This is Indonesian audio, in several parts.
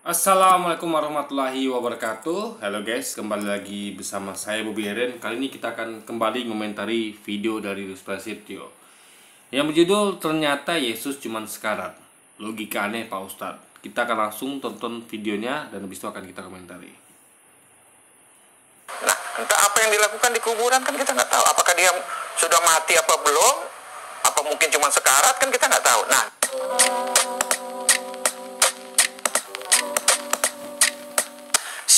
Assalamualaikum warahmatullahi wabarakatuh. Halo guys, kembali lagi bersama saya Bobby Heren. Kali ini kita akan kembali mengomentari video dari Rizky Prasetyo yang berjudul Ternyata Yesus Cuman Sekarat. Logika aneh Pak Ustadz. Kita akan langsung tonton videonya dan habis itu akan kita komentari. Nah, entah apa yang dilakukan di kuburan kan kita nggak tahu. Apakah dia sudah mati apa belum? Apa mungkin cuma sekarat kan kita nggak tahu. Nah,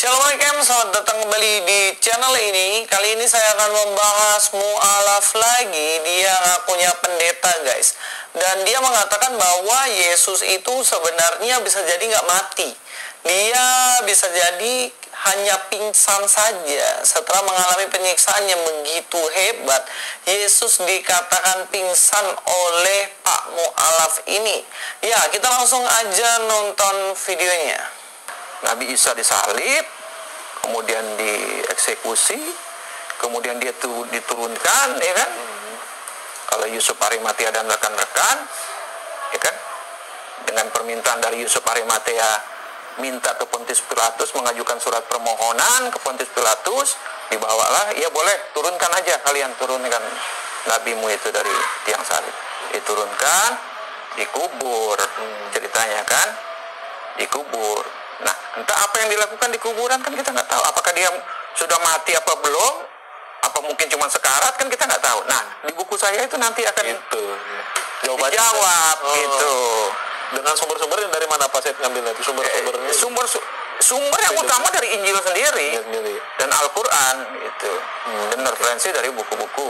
Assalamualaikum, selamat datang kembali di channel ini. Kali ini saya akan membahas mu'alaf lagi. Dia ngakunya pendeta guys. Dan dia mengatakan bahwa Yesus itu sebenarnya bisa jadi nggak mati. Dia bisa jadi hanya pingsan saja setelah mengalami penyiksaan yang begitu hebat. Yesus dikatakan pingsan oleh Pak Mu'alaf ini. Ya, kita langsung aja nonton videonya. Nabi Isa disalib, kemudian dieksekusi, kemudian dia diturunkan, ya kan? Kalau Yusuf Arimatea dan rekan-rekan, ya kan? Dengan permintaan dari Yusuf Arimatea, minta ke Pontius Pilatus, mengajukan surat permohonan ke Pontius Pilatus, dibawalah, ya boleh, turunkan aja kalian, turunkan nabimu itu dari tiang salib. Diturunkan, dikubur, ceritanya kan? Dikubur. Nah, entah apa yang dilakukan di kuburan kan kita nggak tahu. Apakah dia sudah mati apa belum? Apa mungkin cuma sekarat kan kita nggak tahu. Nah, di buku saya itu nanti akan Itu dijawab gitu. dengan sumber-sumber yang dari mana Pak Said ngambilnya itu sumber-sumbernya Sumber yang utama dari Injil sendiri sendiri. dan Al-Quran itu, dan referensi dari buku-buku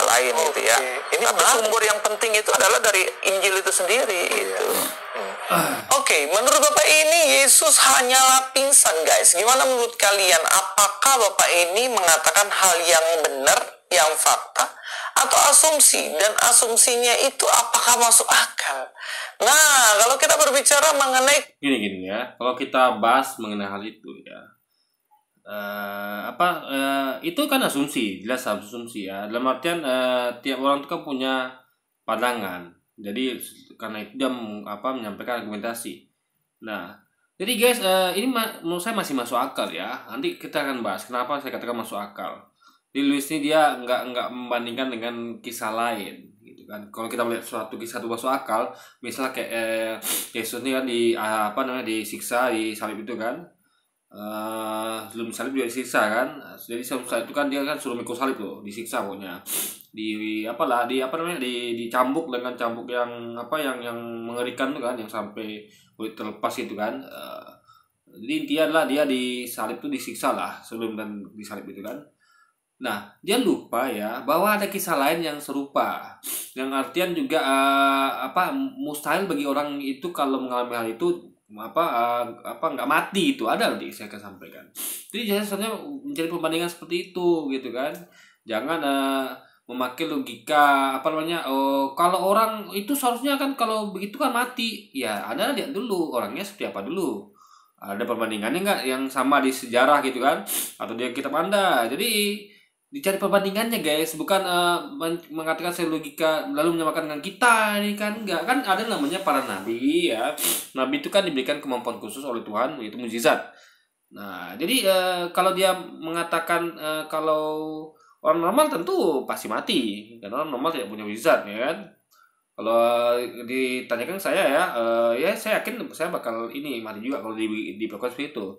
lain gitu ya. Ini Tapi menarik. sumber yang penting itu adalah dari Injil itu sendiri gitu. Oke, menurut Bapak ini Yesus hanyalah pingsan guys. Gimana menurut kalian? Apakah Bapak ini mengatakan hal yang benar, yang fakta, atau asumsi? Dan asumsinya itu apakah masuk akal? Nah, kalau kita berbicara mengenai Gini ya, kalau kita bahas mengenai hal itu ya, itu kan asumsi, jelas asumsi ya. Dalam artian tiap orang itu kan punya pandangan. Jadi karena itu dia menyampaikan argumentasi. Nah, jadi guys, ini menurut saya masih masuk akal ya. Nanti kita akan bahas kenapa saya katakan masuk akal. Di Luis ini dia nggak membandingkan dengan kisah lain gitu kan. Kalau kita melihat suatu kisah itu masuk akal, misalnya kayak Yesus ini kan disiksa di salib itu kan. Sebelum salib juga disiksa kan. Jadi sebelum salib itu kan dia kan suruh mikul salib tuh, disiksa pokoknya. Dicambuk dengan cambuk yang mengerikan tuh kan, yang sampai kulit terlepas itu kan. Jadi intinya adalah dia di salib itu disiksa lah sebelum dan disalib itu kan. Nah, dia lupa ya bahwa ada kisah lain yang serupa, yang artian juga mustahil bagi orang itu kalau mengalami hal itu nggak mati, itu ada nanti saya akan sampaikan. Jadi saya sebenarnya mencari perbandingan seperti itu gitu kan. Jangan memakai logika kalau orang itu seharusnya kan kalau begitu kan mati. Ya, Anda lihat dulu orangnya seperti apa dulu. Ada perbandingannya nggak yang sama di sejarah gitu kan, atau di kitab Anda. Jadi dicari perbandingannya guys, bukan mengatakan saya logika lalu menyamakan dengan kita. Ini kan enggak, kan ada namanya para nabi ya. Nabi itu kan diberikan kemampuan khusus oleh Tuhan, yaitu mukjizat. Nah, jadi kalau dia mengatakan kalau orang normal tentu pasti mati, karena orang normal tidak punya mukjizat ya kan. Kalau ditanyakan saya ya saya yakin saya bakal ini mati juga kalau di proses itu.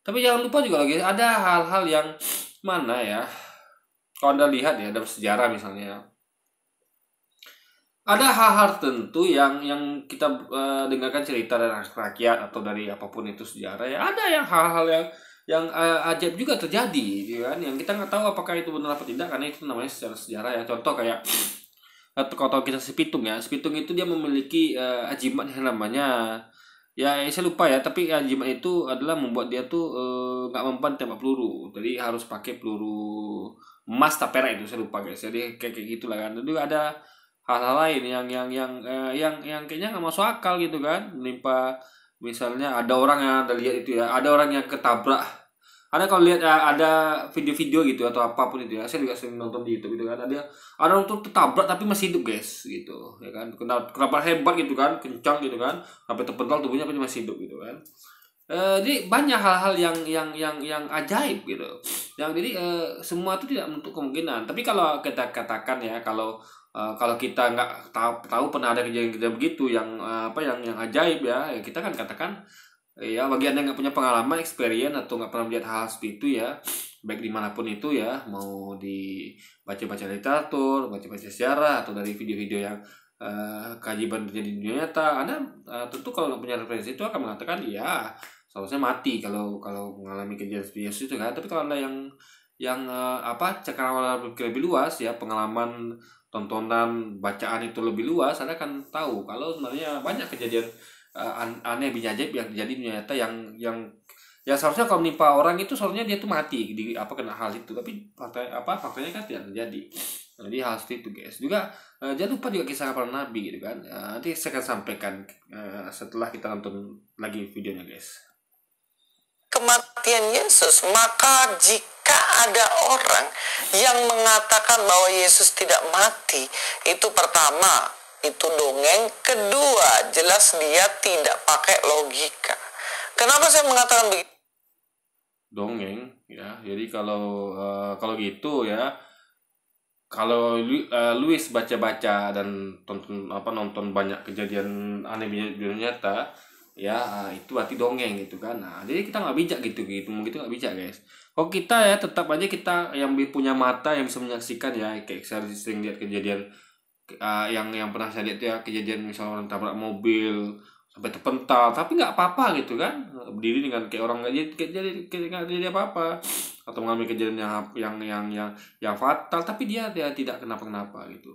Tapi jangan lupa juga lagi ada hal-hal yang mana ya, kalau Anda lihat ya dalam sejarah misalnya, ada hal-hal tertentu yang kita dengarkan cerita dari rakyat atau dari apapun itu sejarah ya, ada yang hal-hal yang ajaib juga terjadi gitu kan, yang kita nggak tahu apakah itu benar apa tidak karena itu namanya secara sejarah ya. Contoh kayak kalau kita si Pitung ya, si Pitung itu dia memiliki ajimat yang namanya ya saya lupa ya, tapi ajimat itu adalah membuat dia tuh nggak mempan tembak peluru, jadi harus pakai peluru emas tak perak itu, saya lupa guys. Jadi kayak gitulah kan. Jadi ada hal-hal lain yang kayaknya nggak masuk akal gitu kan, menimpa. Misalnya ada orang yang Anda lihat itu ya, ada orang yang ketabrak. Anda kalau lihat ada video-video gitu atau apapun itu ya, saya juga sering nonton di YouTube gitu kan, ada orang tuh tertabrak tapi masih hidup guys gitu ya kan. Kenapa hebat gitu kan, kencang gitu kan, sampai terpental tubuhnya tapi masih hidup gitu kan. Jadi banyak hal-hal yang ajaib gitu. Yang jadi semua itu tidak menutup kemungkinan. Tapi kalau kita katakan ya, kalau kita nggak tahu pernah ada kejadian-kejadian begitu yang yang ajaib ya, ya kita kan katakan ya bagi anda yang nggak punya pengalaman, experience atau nggak pernah melihat hal seperti itu ya, baik dimanapun itu ya, mau di baca-baca literatur, baca-baca sejarah atau dari video-video yang keajaiban terjadi di dunia nyata, anda tentu kalau nggak punya referensi itu akan mengatakan ya seharusnya mati kalau mengalami kejadian seperti itu kan. Tapi kalau anda yang cakrawala berpikir lebih luas ya, pengalaman tontonan bacaan itu lebih luas, anda akan tahu kalau sebenarnya banyak kejadian aneh bin ajaib yang terjadi di dunia nyata yang seharusnya kalau menimpa orang itu seharusnya dia tuh mati di kena hal itu, tapi faktanya kan tidak terjadi. Jadi hal seperti itu guys. Juga jangan lupa juga kisah para nabi gitu kan. Nanti saya akan sampaikan setelah kita nonton lagi videonya guys. Kematian Yesus, maka jika ada orang yang mengatakan bahwa Yesus tidak mati, itu pertama, itu dongeng. Kedua, jelas dia tidak pakai logika. Kenapa saya mengatakan begitu? Dongeng ya. Jadi kalau gitu ya, kalau Luis baca-baca dan nonton banyak kejadian aneh di dunia nyata ya, itu berarti dongeng gitu kan. Nah jadi kita nggak bijak gitu nggak bijak guys. Kalau kita ya tetap aja kita yang punya mata yang bisa menyaksikan ya, kayak saya sering lihat kejadian yang pernah saya lihat ya, kejadian misalnya orang tabrak mobil sampai terpental tapi nggak apa-apa gitu kan, berdiri dengan kayak orang nggak jadi apa-apa, atau mengalami kejadian yang fatal tapi dia tidak kenapa-kenapa gitu.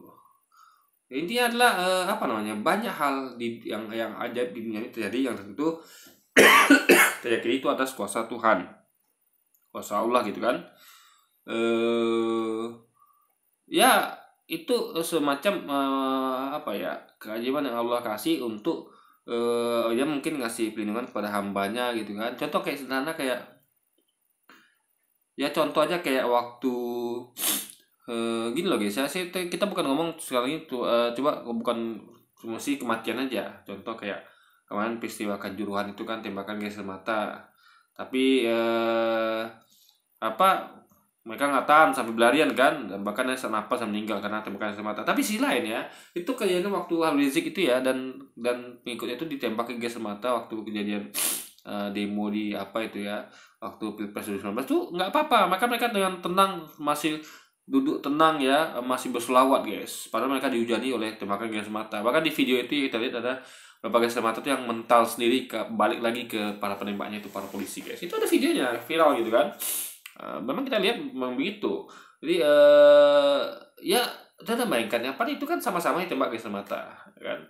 Intinya adalah banyak hal yang ajaib di dunia ini terjadi, yang tentu terjadi itu atas kuasa Tuhan, kuasa Allah gitu kan. Ya itu semacam keajaiban yang Allah kasih untuk dia mungkin ngasih perlindungan kepada hambanya gitu kan. Contoh kayak sederhana kayak ya, contoh aja kayak waktu gini loh guys ya, kita bukan ngomong sekarang itu coba bukan mesti kematian aja. Contoh kayak kemarin peristiwa Kanjuruhan itu kan tembakan gas air mata, tapi mereka nggak tahan sampai berlarian kan, dan bahkan sesak napas dan meninggal karena tembakan gas air mata. Tapi sisi lain ya, itu kejadian waktu Habib Rizik itu ya, dan pengikutnya itu ditembak ke gas air mata waktu kejadian demo di waktu Pilpres 2019 tuh nggak apa-apa, mereka dengan tenang masih duduk tenang ya, masih berselawat guys, padahal mereka dihujani oleh tembakan gas mata. Bahkan di video itu kita lihat ada beberapa gas mata tuh yang mental sendiri balik lagi ke para penembaknya, itu para polisi guys. Itu ada videonya viral gitu kan. Memang kita lihat memang begitu. Jadi ya kita bayangkan ya, pada itu kan sama-sama ditembak gas mata kan.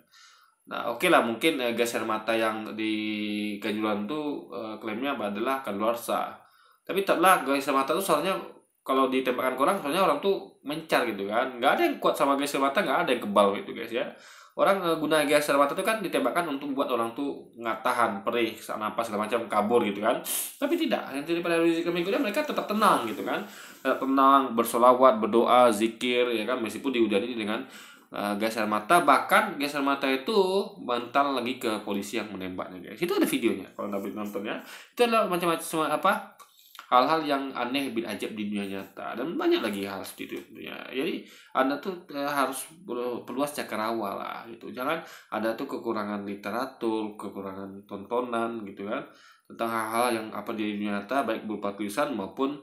Nah oke lah, mungkin gas air mata yang di Kanjuruhan tuh klaimnya adalah kadaluarsa, tapi tetaplah gas air mata tuh soalnya kalau ditembakkan ke orang, soalnya orang tuh mencar gitu kan. Nggak ada yang kuat sama gas air mata, nggak ada yang kebal gitu guys ya. Orang guna gas air mata itu kan ditembakkan untuk buat orang tuh nggak tahan, perih, sesak napas segala macam, kabur gitu kan. Tapi tidak, yang daripada risiko berikutnya mereka tetap tenang gitu kan, tetap tenang, bersolawat, berdoa, zikir ya kan, meskipun dihujani dengan gas air mata. Bahkan gas air mata itu mental lagi ke polisi yang menembaknya guys. Itu ada videonya kalau Anda nonton ya. Itu adalah macam-macam hal-hal yang aneh bin ajaib di dunia nyata, dan banyak lagi hal seperti itu ya. Jadi Anda tuh harus perluas cakrawala lah gitu. Jangan ada tuh kekurangan literatur, kekurangan tontonan gitu kan, tentang hal-hal yang di dunia nyata, baik berupa tulisan maupun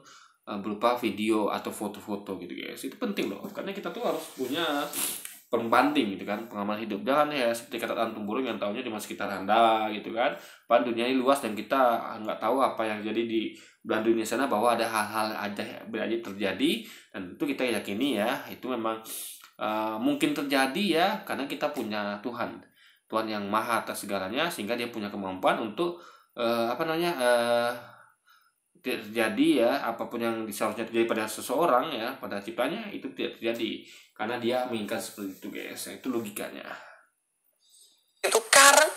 berupa video atau foto-foto gitu guys. Itu penting loh, karena kita tuh harus punya pembanding gitu kan, pengalaman hidup. Jangan ya seperti kata Tantum Burung yang tahunya cuma sekitar Anda gitu kan. Padahal dunia ini luas dan kita nggak tahu apa yang jadi di belahan dunia sana, bahwa ada hal-hal ajaib terjadi, dan itu kita yakini ya itu memang mungkin terjadi ya, karena kita punya Tuhan yang maha atas segalanya, sehingga dia punya kemampuan untuk terjadi ya, apapun yang seharusnya terjadi pada seseorang ya, pada ciptanya, itu tidak terjadi karena dia menginginkan seperti itu guys. Itu logikanya. Itu karena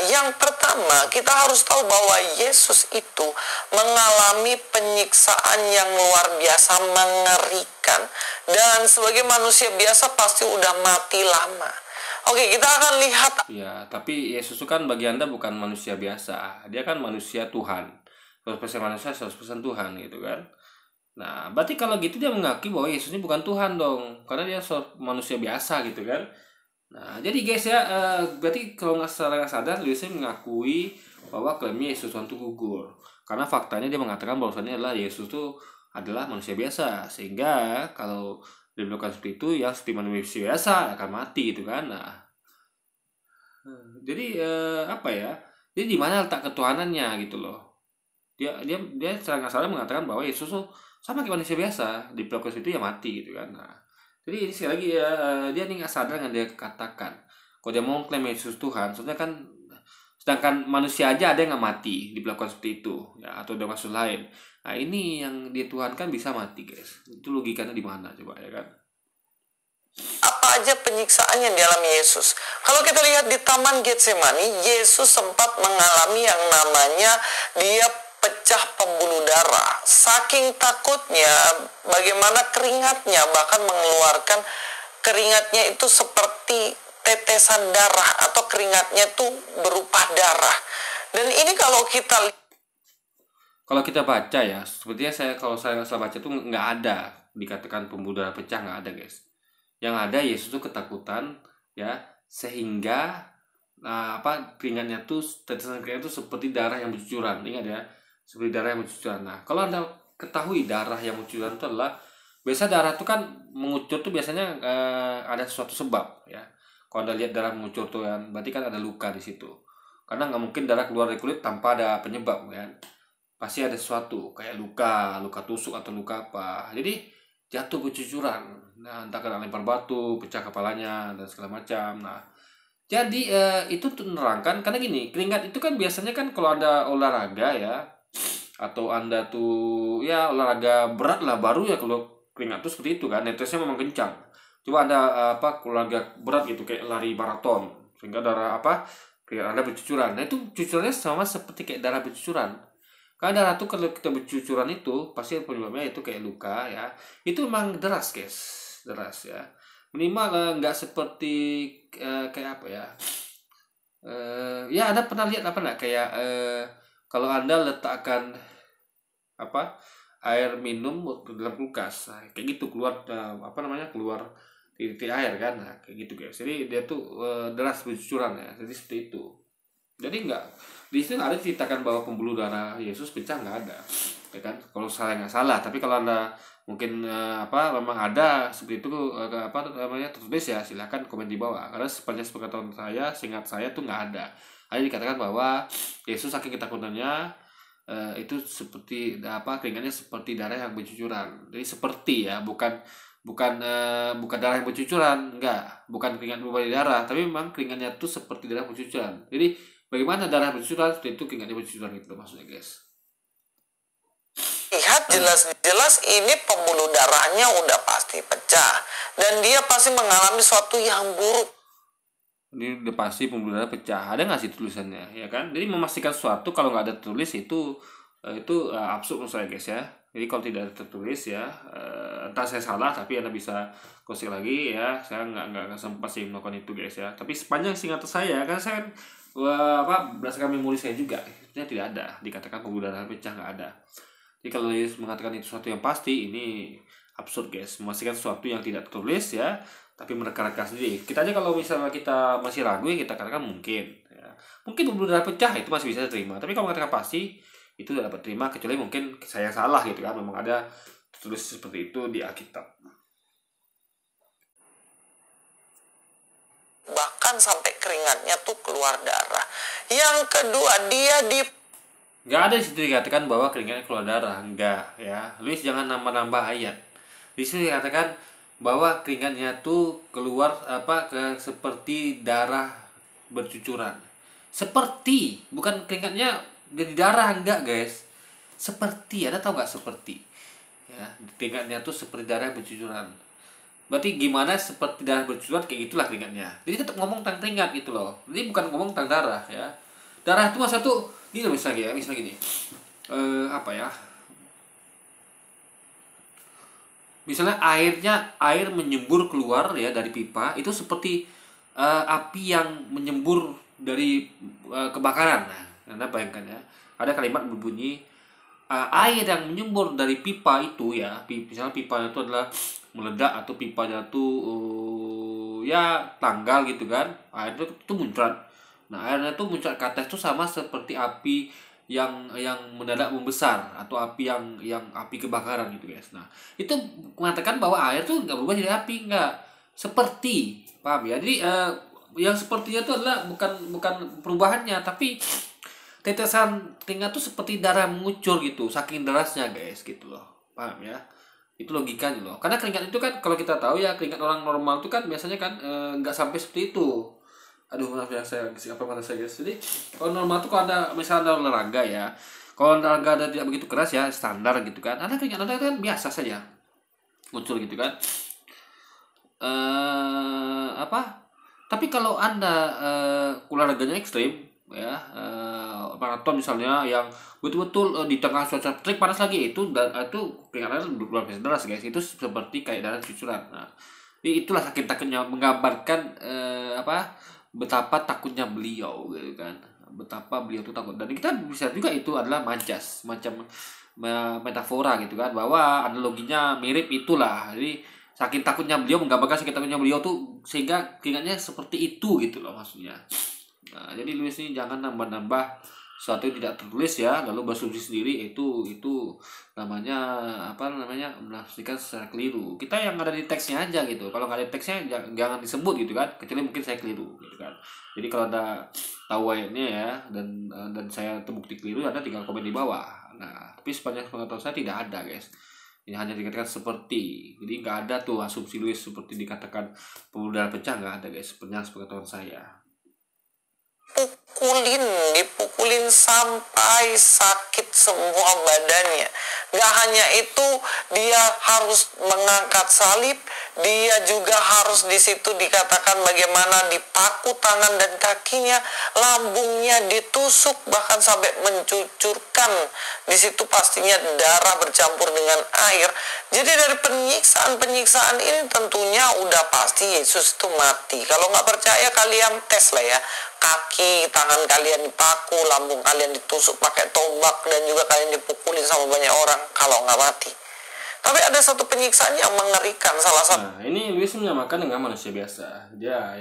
yang pertama kita harus tahu bahwa Yesus itu mengalami penyiksaan yang luar biasa mengerikan, dan sebagai manusia biasa pasti udah mati lama. Oke, kita akan lihat. Ya, tapi Yesus itu kan bagi Anda bukan manusia biasa. Dia kan manusia Tuhan. 100% manusia, 100% Tuhan gitu kan. Nah, berarti kalau gitu dia mengakui bahwa Yesus ini bukan Tuhan dong. Karena dia manusia biasa gitu kan. Nah, jadi guys ya, berarti kalau secara nggak sadar, Yesus mengakui bahwa klaimnya Yesus Tuhan itu gugur. Karena faktanya dia mengatakan bahwasannya adalah Yesus itu adalah manusia biasa. Sehingga kalau dia melakukan seperti itu, yang seperti manusia biasa akan mati gitu kan. Nah, jadi apa ya? Jadi di mana letak ketuhanannya gitu loh. Dia secara nggak salah mengatakan bahwa Yesus tuh sama kayak manusia biasa, di proses itu ya mati gitu kan. Nah, jadi ini sekali lagi ya, dia nih nggak sadar yang dia katakan. Kalau dia mau klaim Yesus Tuhan, sebenarnya kan sedangkan manusia aja ada yang nggak mati di perlakuan seperti itu, ya, atau ada maksud lain. Nah, ini yang dia Tuhan kan bisa mati guys. Itu logikanya di mana coba ya kan? Apa aja penyiksaan yang dialami Yesus? Kalau kita lihat di Taman Getsemani, Yesus sempat mengalami yang namanya dia pecah pembuluh darah. Saking takutnya, bagaimana keringatnya, bahkan mengeluarkan keringatnya itu seperti tetesan darah, atau keringatnya itu berupa darah. Dan ini kalau kita baca ya, sepertinya kalau saya baca tuh nggak ada dikatakan pembuluh darah pecah, nggak ada guys. Yang ada Yesus tuh ketakutan ya, sehingga keringatnya tuh, tetesan keringat tuh seperti darah yang bercucuran. Ingat ya, seperti darah yang bercucuran. Nah, kalau Anda ketahui darah yang bercucuran itu adalah, biasa darah itu kan mengucur tuh biasanya ada suatu sebab ya. Kalau Anda lihat darah mengucur tuh kan, berarti kan ada luka di situ. Karena nggak mungkin darah keluar dari kulit tanpa ada penyebab kan. Pasti ada sesuatu kayak luka tusuk atau luka apa. Jadi jatuh bercucuran. Nah, entah kena lempar batu, pecah kepalanya dan segala macam. Nah, jadi itu tuh menerangkan, karena gini, keringat itu kan biasanya kan kalau ada olahraga ya, atau Anda tuh ya olahraga berat lah, baru ya kalau keringat tuh seperti itu kan, netesnya memang kencang. Coba Anda olahraga berat gitu kayak lari maraton, sehingga darah keringat Anda bercucuran. Nah, itu cucurannya sama seperti kayak darah bercucuran. Karena darah tuh kalau kita bercucuran itu pasti penyebabnya itu kayak luka ya. Itu memang deras guys, deras ya. Minimal nggak seperti kayak apa ya? Ya Anda pernah lihat apa nggak kayak kalau Anda letakkan air minum ke dalam kulkas, nah, kayak gitu keluar keluar titik air kan, nah, kayak gitu guys. Jadi dia tuh deras bercucuran ya. Jadi seperti itu. Jadi enggak, di situ nggak ada ceritakan bahwa pembuluh darah Yesus pecah, nggak ada, ya kan? Kalau saya nggak salah, tapi kalau Anda mungkin memang ada seperti itu tertulis ya, silahkan komen di bawah. Karena sepanjang sepengetahuan saya, seingat saya tuh nggak ada. Hanya dikatakan bahwa Yesus saking ketakutannya itu seperti keringatnya seperti darah yang bercucuran. Jadi seperti ya, bukan darah yang bercucuran, enggak, bukan keringat berubah darah, tapi memang keringatnya tuh seperti darah bercucuran. Jadi bagaimana darah bercucuran, seperti itu keringatnya bercucuran, itu maksudnya guys. Lihat jelas-jelas ini pembuluh darahnya udah pasti pecah, dan dia pasti mengalami sesuatu yang buruk. Ini udah pasti pembuluh darah pecah. Ada nggak sih tulisannya, ya kan? Jadi memastikan sesuatu kalau nggak ada tulis itu absurd menurut saya guys ya. Jadi kalau tidak ada tertulis ya, entah saya salah, tapi Anda bisa kosik lagi ya. Saya nggak sempat sih melakukan itu guys ya. Tapi sepanjang singkat saya, kan saya berdasarkan memori saya juga, itu tidak ada dikatakan pembuluh darah pecah, nggak ada. Jadi kalau Yesus mengatakan itu sesuatu yang pasti, ini absurd guys. Memastikan sesuatu yang tidak tertulis ya, tapi mereka-reka sendiri. Kita aja kalau misalnya kita masih ragu ya, kita katakan mungkin ya. Mungkin pembuluh darah pecah itu masih bisa diterima, tapi kalau mengatakan pasti itu tidak dapat terima, kecuali mungkin saya salah gitu kan, memang ada tertulis seperti itu di Alkitab. Bahkan sampai keringatnya tuh keluar darah. Yang kedua, dia nggak ada di situ dikatakan bahwa keringatnya keluar darah, enggak ya. Luis jangan nambah-nambah ayat. Di situ dikatakan bahwa keringatnya tuh keluar seperti darah bercucuran. Seperti, bukan keringatnya jadi darah, enggak guys. Seperti, Anda tahu nggak seperti? Ya, keringatnya tuh seperti darah bercucuran. Berarti gimana seperti darah bercucuran, kayak gitulah keringatnya. Jadi tetap ngomong tentang keringat gitu loh. Jadi bukan ngomong tentang darah ya. Darah itu masa tuh gini misalnya gini. Misalnya air menyembur keluar ya dari pipa, itu seperti api yang menyembur dari kebakaran. Nah, Anda bayangkan ya, ada kalimat berbunyi air yang menyembur dari pipa itu ya, misalnya pipanya itu adalah meledak atau pipanya itu ya tanggal gitu kan, air itu muncrat. Nah, airnya itu muncrat ke atas itu sama seperti api yang mendadak membesar atau api yang api kebakaran gitu guys. Nah, itu mengatakan bahwa air tuh nggak berubah jadi api, nggak seperti, paham ya? Jadi yang sepertinya itu adalah bukan bukan perubahannya, tapi tetesan keringat tuh seperti darah mengucur gitu, saking derasnya guys gitu loh, paham ya? Itu logikanya loh, karena keringat itu kan kalau kita tahu ya, keringat orang normal itu kan biasanya kan nggak sampai seperti itu. Aduh, maaf ya, saya apa kata saya guys. Jadi kalau normal tuh kalau ada misalnya ada olahraga ya, kalau olahraga ada tidak begitu keras ya, standar gitu kan, ada keringat ada kan biasa saja muncul gitu kan. Apa, tapi kalau anda olahraganya ekstrim ya, maraton misalnya yang betul-betul di tengah cuaca terik panas lagi, itu keringatnya luar biasa deras guys, itu seperti kayak darah cucuran. Nah, itulah sakit takutnya menggambarkan apa, betapa takutnya beliau gitu kan, betapa beliau itu takut. Dan kita bisa juga itu adalah majas, macam metafora gitu kan, bahwa analoginya mirip itulah. Jadi saking takutnya beliau, menggambarkan sakit takutnya beliau tuh sehingga keringatnya seperti itu gitu loh maksudnya. Nah, jadi Luis ini jangan nambah-nambah sesuatu yang tidak tertulis ya, lalu berasumsi sendiri, itu namanya apa namanya, menafsirkan secara keliru. Kita yang ada di teksnya aja gitu, kalau nggak ada teksnya jangan disebut gitu kan, kecuali mungkin saya keliru gitu kan. Jadi kalau ada tahu ayatnya ya, dan saya terbukti keliru, Anda tinggal komen di bawah. Nah, tapi sepanjang pengetahuan saya tidak ada guys, ini hanya dikatakan seperti, jadi nggak ada tuh asumsi Luis seperti dikatakan pembuluh darah pecah, nggak ada guys sepanjang pengetahuan saya. Dipukulin sampai sakit semua badannya. Gak hanya itu, dia harus mengangkat salib, dia juga harus di situ dikatakan bagaimana dipaku tangan dan kakinya, lambungnya ditusuk bahkan sampai mencucurkan. Di situ pastinya darah bercampur dengan air. Jadi dari penyiksaan ini tentunya udah pasti Yesus itu mati. Kalau nggak percaya kalian tes lah ya. Kaki, tangan kalian dipaku, lambung kalian ditusuk pakai tombak, dan juga kalian dipukulin sama banyak orang, kalau nggak mati. Tapi ada satu penyiksaan yang mengerikan, salah satu. Nah, ini Luis menyamakan dengan manusia biasa. Ya,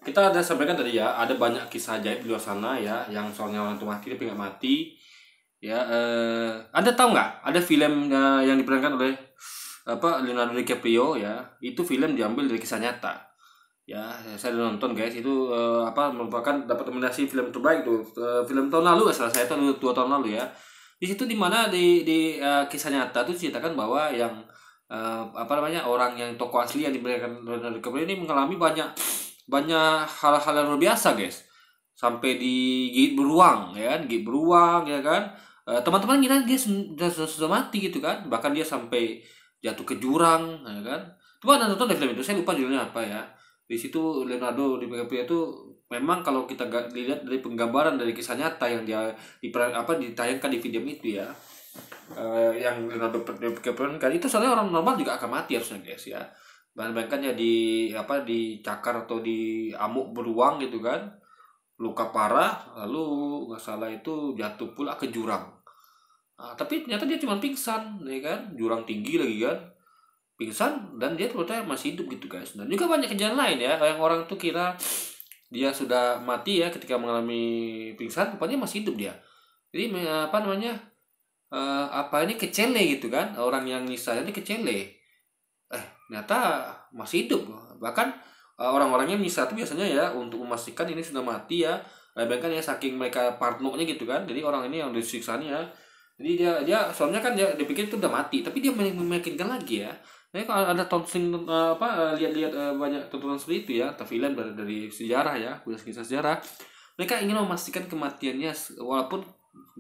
kita ada sampaikan tadi ya, ada banyak kisah ajaib di luar sana ya, yang soalnya orang itu mati tapi nggak mati. Ya, Anda tahu nggak? Ada film yang diperankan oleh Leonardo DiCaprio ya, itu film diambil dari kisah nyata. Ya, saya udah nonton guys, itu merupakan dapat nominasi film terbaik tuh, film tahun lalu salah saya, itu 2 tahun lalu ya. Di situ dimana di kisah nyata tuh ceritakan bahwa yang orang yang tokoh asli yang diberikan Leonardo DiCaprio ini mengalami banyak hal-hal yang luar biasa guys, sampai digigit beruang ya kan, gigit beruang ya kan. Teman-teman kira dia sudah mati gitu kan, bahkan dia sampai jatuh ke jurang ya kan. Coba anda nonton film itu, saya lupa judulnya apa ya. Di situ Leonardo DiCaprio itu memang kalau kita lihat dari penggambaran dari kisah nyata yang dia ditayangkan di video itu ya, yang Leonardo DiCaprio kan itu soalnya orang normal juga akan mati harusnya guys ya. Bahkan ya dicakar atau diamuk beruang gitu kan, luka parah, lalu nggak salah itu jatuh pula ke jurang. Nah, tapi ternyata dia cuma pingsan ya kan, jurang tinggi lagi kan, pingsan, dan dia ternyata masih hidup gitu guys. Dan juga banyak kejadian lain ya, yang orang tuh kira dia sudah mati ya ketika mengalami pingsan, rupanya masih hidup dia. Jadi ini kecele gitu kan, orang yang nyisa ini kecele, ternyata masih hidup. Bahkan orang-orang yang nyisa itu biasanya ya untuk memastikan ini sudah mati ya, bahkan ya saking mereka parnonya gitu kan. Jadi orang ini yang disiksanya, jadi dia soalnya kan dia dipikir itu udah mati, tapi dia meyakinkan lagi ya. Jadi kalau ada tonton lihat-lihat banyak tontonan seperti itu ya, film dari sejarah ya, udah kisah sejarah, mereka ingin memastikan kematiannya, walaupun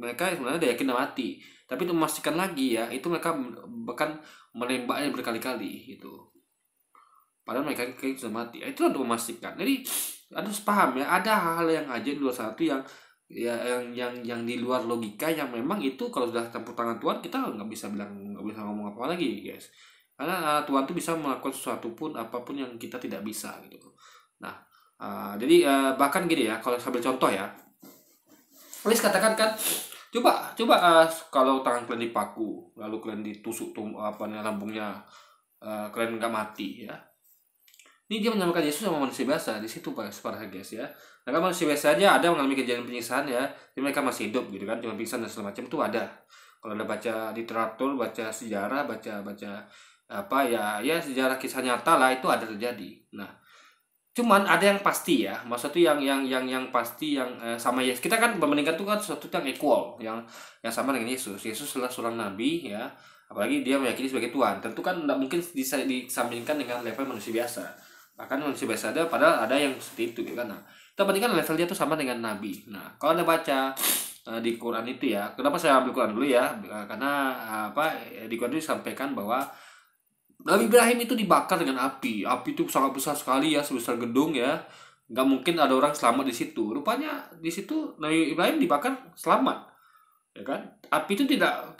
mereka sebenarnya udah yakin udah mati, tapi untuk memastikan lagi ya, itu mereka bahkan menembaknya berkali-kali gitu, padahal mereka kayak sudah mati. Itu untuk memastikan. Jadi harus paham ya, ada hal-hal yang aja di luar satu yang ya yang di luar logika, yang memang itu kalau sudah campur tangan Tuhan, kita nggak bisa ngomong apa lagi guys, karena Tuhan tuh bisa melakukan sesuatu pun apapun yang kita tidak bisa gitu. Nah, Jadi bahkan gini ya, kalau sambil contoh ya, Please katakan kan, coba kalau tangan kalian dipaku, lalu kalian ditusuk lambungnya, kalian nggak mati ya. Ini dia menyamakan Yesus sama manusia biasa di situ para guys ya. Nah kan manusia biasa aja ada mengalami kejadian penyiksaan ya, jadi mereka masih hidup gitu kan, cuma pingsan dan segala macam itu ada. Kalau Anda baca literatur, baca sejarah, baca apa ya sejarah kisah nyata lah itu ada terjadi. Nah, cuman ada yang pasti ya, maksud tuh yang pasti yang sama Yesus. Kita kan membandingkan tuh kan sesuatu yang equal, yang sama dengan Yesus. Yesus adalah seorang nabi ya, apalagi dia meyakini sebagai Tuhan. Tentu kan tidak mungkin bisa disandingkan dengan level manusia biasa. Bahkan manusia biasa ada, padahal ada yang seperti itu gitu kan. Nah, kita bandingkan level dia tuh sama dengan nabi. Nah, kalau Anda baca di Quran itu ya, kenapa saya ambil Quran dulu ya? Karena di Quran itu disampaikan bahwa Nabi Ibrahim itu dibakar dengan api. Api itu sangat besar sekali ya, sebesar gedung ya. Nggak mungkin ada orang selamat di situ. Rupanya di situ Nabi Ibrahim dibakar selamat, ya kan? Api itu tidak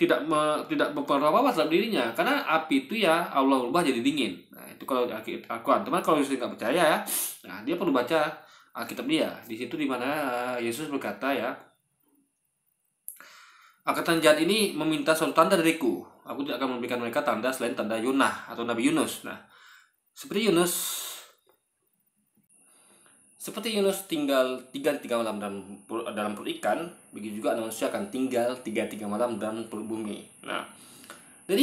berpengaruh apa terhadap dirinya, karena api itu ya Allah ubah jadi dingin. Nah itu kalau Al-Quran. Teman kalau Yesus nggak percaya ya, nah dia perlu baca Alkitab dia. Di situ dimana Yesus berkata ya, angkatan jahat ini meminta suatu tanda dariku. Aku tidak akan memberikan mereka tanda selain tanda Yonah atau Nabi Yunus. Nah, seperti Yunus tinggal 3 malam dalam perut ikan, begitu juga manusia akan tinggal 3 malam dalam perut bumi. Nah, jadi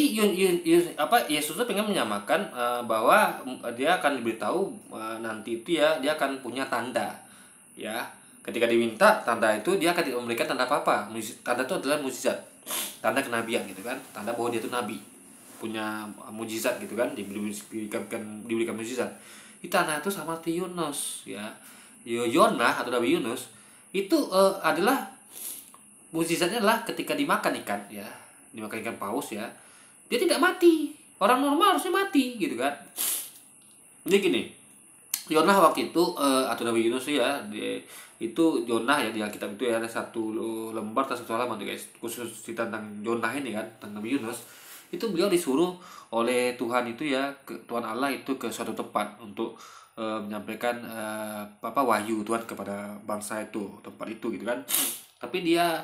Yesus itu pengen menyamakan bahwa dia akan diberitahu nanti itu ya dia akan punya tanda, ya. Ketika diminta tanda itu dia akan tidak memberikan tanda apa-apa. Tanda itu adalah mukjizat, tanda kenabian gitu kan, tanda bahwa dia itu nabi, punya mukjizat gitu kan, diberikan mukjizat. Itu tanda itu sama seperti Yunus ya. Yonah atau Nabi Yunus itu adalah mukjizatnya adalah ketika dimakan ikan ya, dimakan ikan paus ya, dia tidak mati. Orang normal harusnya mati gitu kan. Jadi gini, Yonah waktu itu atau Nabi Yunus ya, itu Yonah ya di Alkitab itu ya ada satu lembar atau satu halaman guys, khusus tentang Yonah ini kan, tentang Nabi Yunus. Itu beliau disuruh oleh Tuhan itu ya, Tuhan Allah itu ke suatu tempat untuk menyampaikan wahyu Tuhan kepada bangsa itu, tempat itu gitu kan. Tapi dia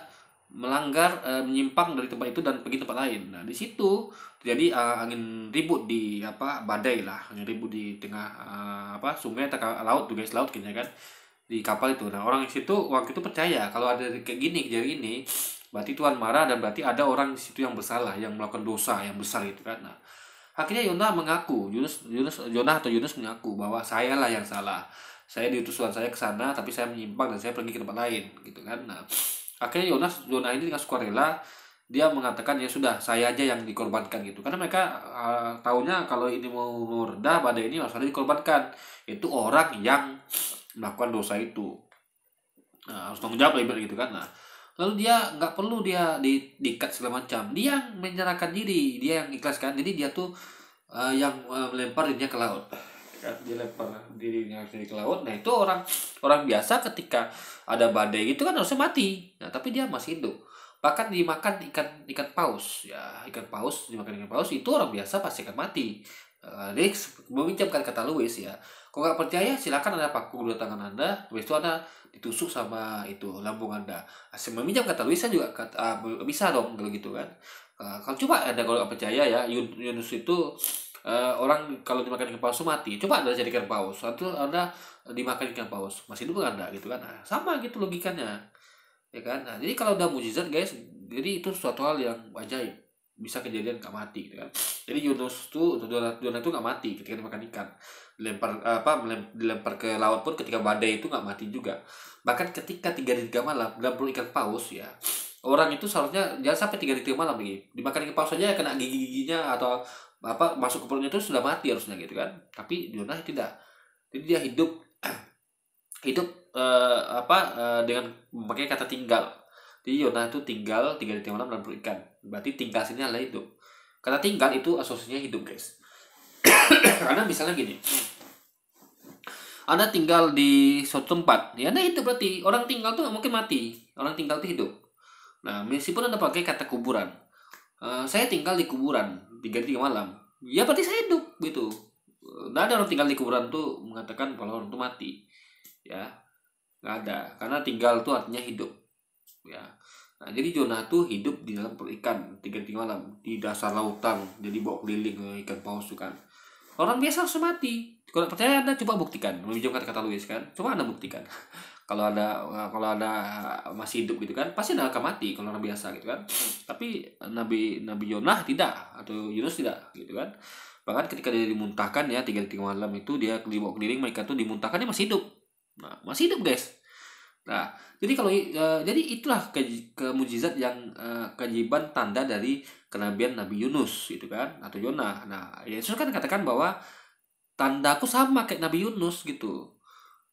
melanggar, menyimpang dari tempat itu dan pergi tempat lain. Nah di situ jadi angin ribut di badai lah, angin ribut di tengah sungai atau laut tuh guys, laut kayaknya kan, di kapal itu. Nah orang di situ waktu itu percaya kalau ada kayak gini kejadian ini, berarti Tuhan marah dan berarti ada orang di situ yang bersalah, yang melakukan dosa yang besar gitu kan. Nah akhirnya Yonah mengaku, Yonah atau Yunus mengaku bahwa saya lah yang salah, saya diutus Tuhan saya ke sana tapi saya menyimpang dan saya pergi ke tempat lain gitu kan. Nah akhirnya Yonah ini dengan sukarela dia mengatakan ya sudah saya aja yang dikorbankan gitu, karena mereka taunya kalau ini mau reda badai ini harus dikorbankan, itu orang yang melakukan dosa itu, harus tanggung jawab gitu kan. Nah lalu dia nggak perlu dia diikat segala macam, dia yang menyerahkan diri, dia yang ikhlas kan. Jadi dia tuh yang melempar dirinya ke laut kan, dia lempar dirinya ke laut. Nah itu orang biasa ketika ada badai itu kan harusnya mati, nah tapi dia masih hidup, bahkan dimakan ikan paus ya, dimakan ikan paus itu orang biasa pasti akan mati. Jadi meminjamkan kata Louis ya, kalau nggak percaya silakan Anda paku dua tangan Anda, habis itu Anda ditusuk sama itu lambung Anda. Asal meminjam kata Louis juga bisa dong kalau gitu kan. Kalau coba Anda kalau nggak percaya ya, Yunus itu orang kalau dimakan ikan paus mati. Coba Anda jadi ikan paus, atau Anda dimakan ikan paus masih hidup Anda gitu kan. Nah, sama gitu logikanya ya kan. Nah jadi kalau udah mujizat guys, jadi itu suatu hal yang ajaib, bisa kejadian gak mati gitu kan. Jadi Yunus tuh Yonah tuh gak mati ketika dimakan ikan, dilempar ke laut pun ketika badai itu gak mati juga. Bahkan ketika 3 malam dalam perut ikan paus ya, orang itu seharusnya jangan sampai 3 malam lagi dimakan ikan paus saja kena gigi-giginya atau masuk ke perutnya itu sudah mati harusnya gitu kan. Tapi Yonah tidak, jadi dia hidup dengan memakai kata tinggal. Jadi Yonah itu tinggal 3 malam dalam perut ikan, berarti tinggal sini adalah hidup. Kata tinggal itu asosiasinya hidup guys. Karena misalnya gini, Anda tinggal di suatu tempat ya, Anda hidup, berarti orang tinggal tuh gak mungkin mati, orang tinggal itu hidup. Nah meskipun Anda pakai kata kuburan, saya tinggal di kuburan 3 malam, ya berarti saya hidup gitu. Nggak ada orang tinggal di kuburan tuh mengatakan kalau orang itu mati. ya, nggak ada. Karena tinggal tuh artinya hidup, ya. Nah, jadi Jonah tuh hidup di dalam perut ikan 3 malam di dasar lautan, jadi bawa keliling ikan paus tuh kan. Orang biasa harus mati. Kalau nggak percaya Anda coba buktikan, meminjam kata-kata Luis kan, coba Anda buktikan. Kalau ada masih hidup gitu kan, pasti Anda akan mati kalau orang biasa gitu kan. Tapi Nabi Yonah tidak, atau Yunus tidak gitu kan. Bahkan ketika dia dimuntahkan ya 3 malam itu dia dibawa keliling, mereka tuh dimuntahkan dia masih hidup. Nah, masih hidup guys. Nah, jadi jadi itulah mukjizat yang keajaiban tanda dari kenabian Nabi Yunus gitu kan, atau Yonah. Nah, Yesus kan katakan bahwa tandaku sama kayak Nabi Yunus gitu.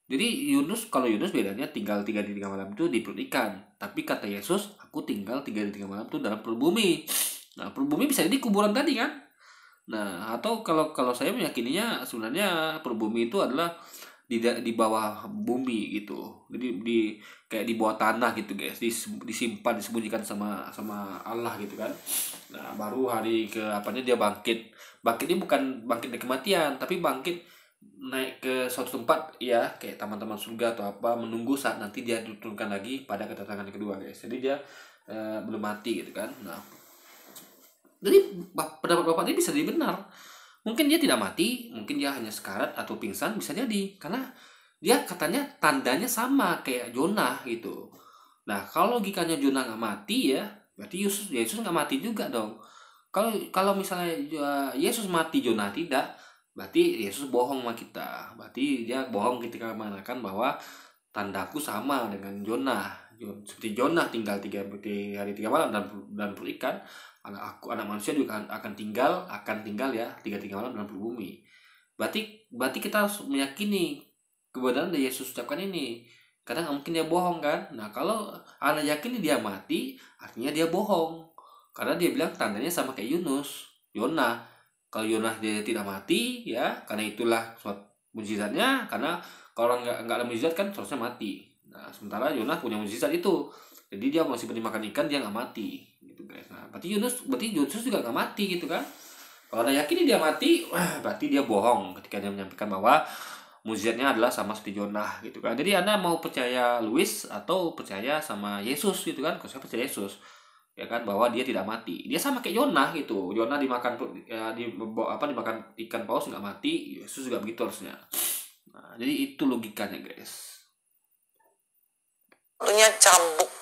Jadi kalau Yunus bedanya tinggal 3 malam itu di perut ikan. Tapi kata Yesus, aku tinggal 3 malam itu dalam perut bumi. Nah, perut bumi bisa jadi kuburan tadi kan. Nah, atau kalau saya meyakininya sebenarnya perut bumi itu adalah di bawah bumi gitu. Jadi kayak di bawah tanah gitu guys, disimpan, disembunyikan sama Allah gitu kan. Nah, baru hari ke apanya dia bangkit. Bangkitnya bukan bangkit dari kematian, tapi bangkit naik ke suatu tempat ya, kayak taman-taman surga atau apa, menunggu saat nanti dia diturunkan lagi pada kedatangan kedua guys. Jadi dia belum mati gitu kan. Nah, jadi pendapat bapak ini bisa jadi benar. Mungkin dia tidak mati, mungkin dia hanya sekarat atau pingsan, bisa jadi. Karena dia katanya tandanya sama kayak Jonah gitu. Nah, kalau logikanya Jonah nggak mati ya, berarti Yesus nggak mati juga dong. Kalau misalnya Yesus mati, Jonah tidak, berarti Yesus bohong sama kita. Berarti dia bohong ketika mengatakan bahwa tandaku sama dengan Jonah. Seperti Jonah tinggal 3 hari 3 malam dan perut ikan, anak manusia juga akan tinggal ya 3 malam dalam perut bumi. Berarti kita harus meyakini kebenaran dari Yesus ucapkan ini. Karena nggak mungkin dia bohong kan. Nah, kalau Anda yakin dia mati, artinya dia bohong. Karena dia bilang tandanya sama kayak Yonah. Kalau Yonah dia tidak mati ya, karena itulah suatu mujizatnya. Karena kalau orang nggak ada mujizat kan seharusnya mati. Nah, sementara Yonah punya mujizat itu, jadi dia masih makan ikan, dia nggak mati gitu guys. Nah, berarti Yesus juga nggak mati gitu kan. Kalau Anda yakin dia mati, berarti dia bohong ketika dia menyampaikan bahwa mujizatnya adalah sama seperti Yonah gitu kan. Jadi Anda mau percaya Louis atau percaya sama Yesus gitu kan? Kalau saya percaya Yesus ya kan, bahwa dia tidak mati. Dia sama kayak Yonah gitu. Yonah dimakan dimakan ikan paus nggak mati, Yesus juga begitu harusnya. Nah, jadi itu logikanya guys. Punya cambuk,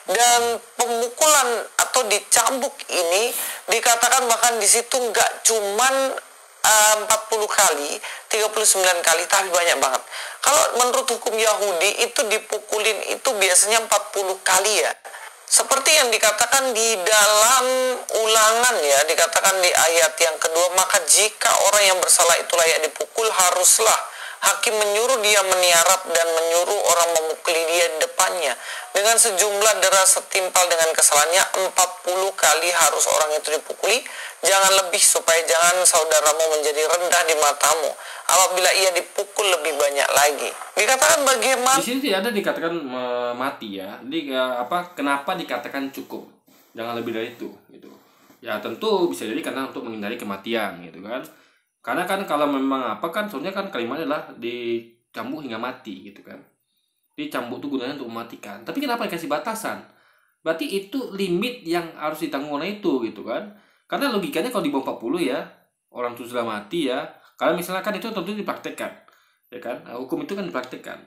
dan pemukulan atau dicambuk ini dikatakan bahkan di situ nggak cuman 40 kali, 39 kali, tapi banyak banget. Kalau menurut hukum Yahudi itu dipukulin itu biasanya 40 kali ya. Seperti yang dikatakan di dalam Ulangan ya, dikatakan di ayat yang kedua, maka jika orang yang bersalah itu layak dipukul, haruslah hakim menyuruh dia meniarap dan menyuruh orang memukuli dia di depannya dengan sejumlah deras setimpal dengan kesalahannya. 40 kali harus orang itu dipukuli, jangan lebih, supaya jangan saudaramu menjadi rendah di matamu apabila ia dipukul lebih banyak lagi. Dikatakan bagaimana? Di sini tidak ada dikatakan mati ya. Jadi kenapa dikatakan cukup? Jangan lebih dari itu gitu. Ya tentu bisa jadi karena untuk menghindari kematian gitu kan. Karena kan kalau memang sebenarnya kan kalimatnya adalah dicambuk hingga mati gitu kan. Dicambuk itu gunanya untuk mematikan. Tapi kenapa dikasih batasan? Berarti itu limit yang harus ditanggung oleh itu gitu kan. Karena logikanya kalau di bawah 40 ya, orang itu sudah mati ya. Kalau misalnya kan itu tentu dipraktekkan. Ya kan? Hukum itu kan dipraktekkan.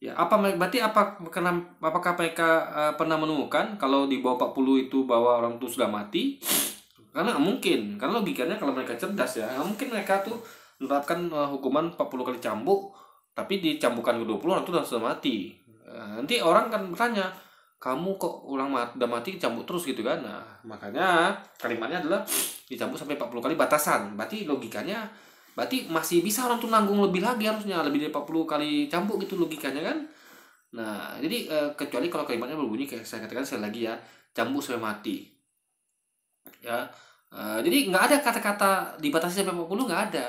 Ya, berarti apakah mereka pernah menemukan kalau di bawah 40 itu bahwa orang itu sudah mati? Karena nggak mungkin. Karena logikanya kalau mereka cerdas ya, nggak mungkin mereka tuh menerapkan hukuman 40 kali cambuk, tapi dicambukkan ke 20 orang itu sudah mati. Nanti orang kan bertanya, kamu kok udah mati dicambuk terus gitu kan. Nah, makanya kalimatnya adalah dicambuk sampai 40 kali batasan. Berarti logikanya masih bisa orang tuh nanggung lebih lagi, harusnya lebih dari 40 kali cambuk gitu logikanya kan. Nah, jadi kecuali kalau kalimatnya berbunyi kayak saya katakan sekali lagi ya, cambuk sampai mati. Ya. Jadi nggak ada kata-kata dibatasi sampai 40, nggak ada.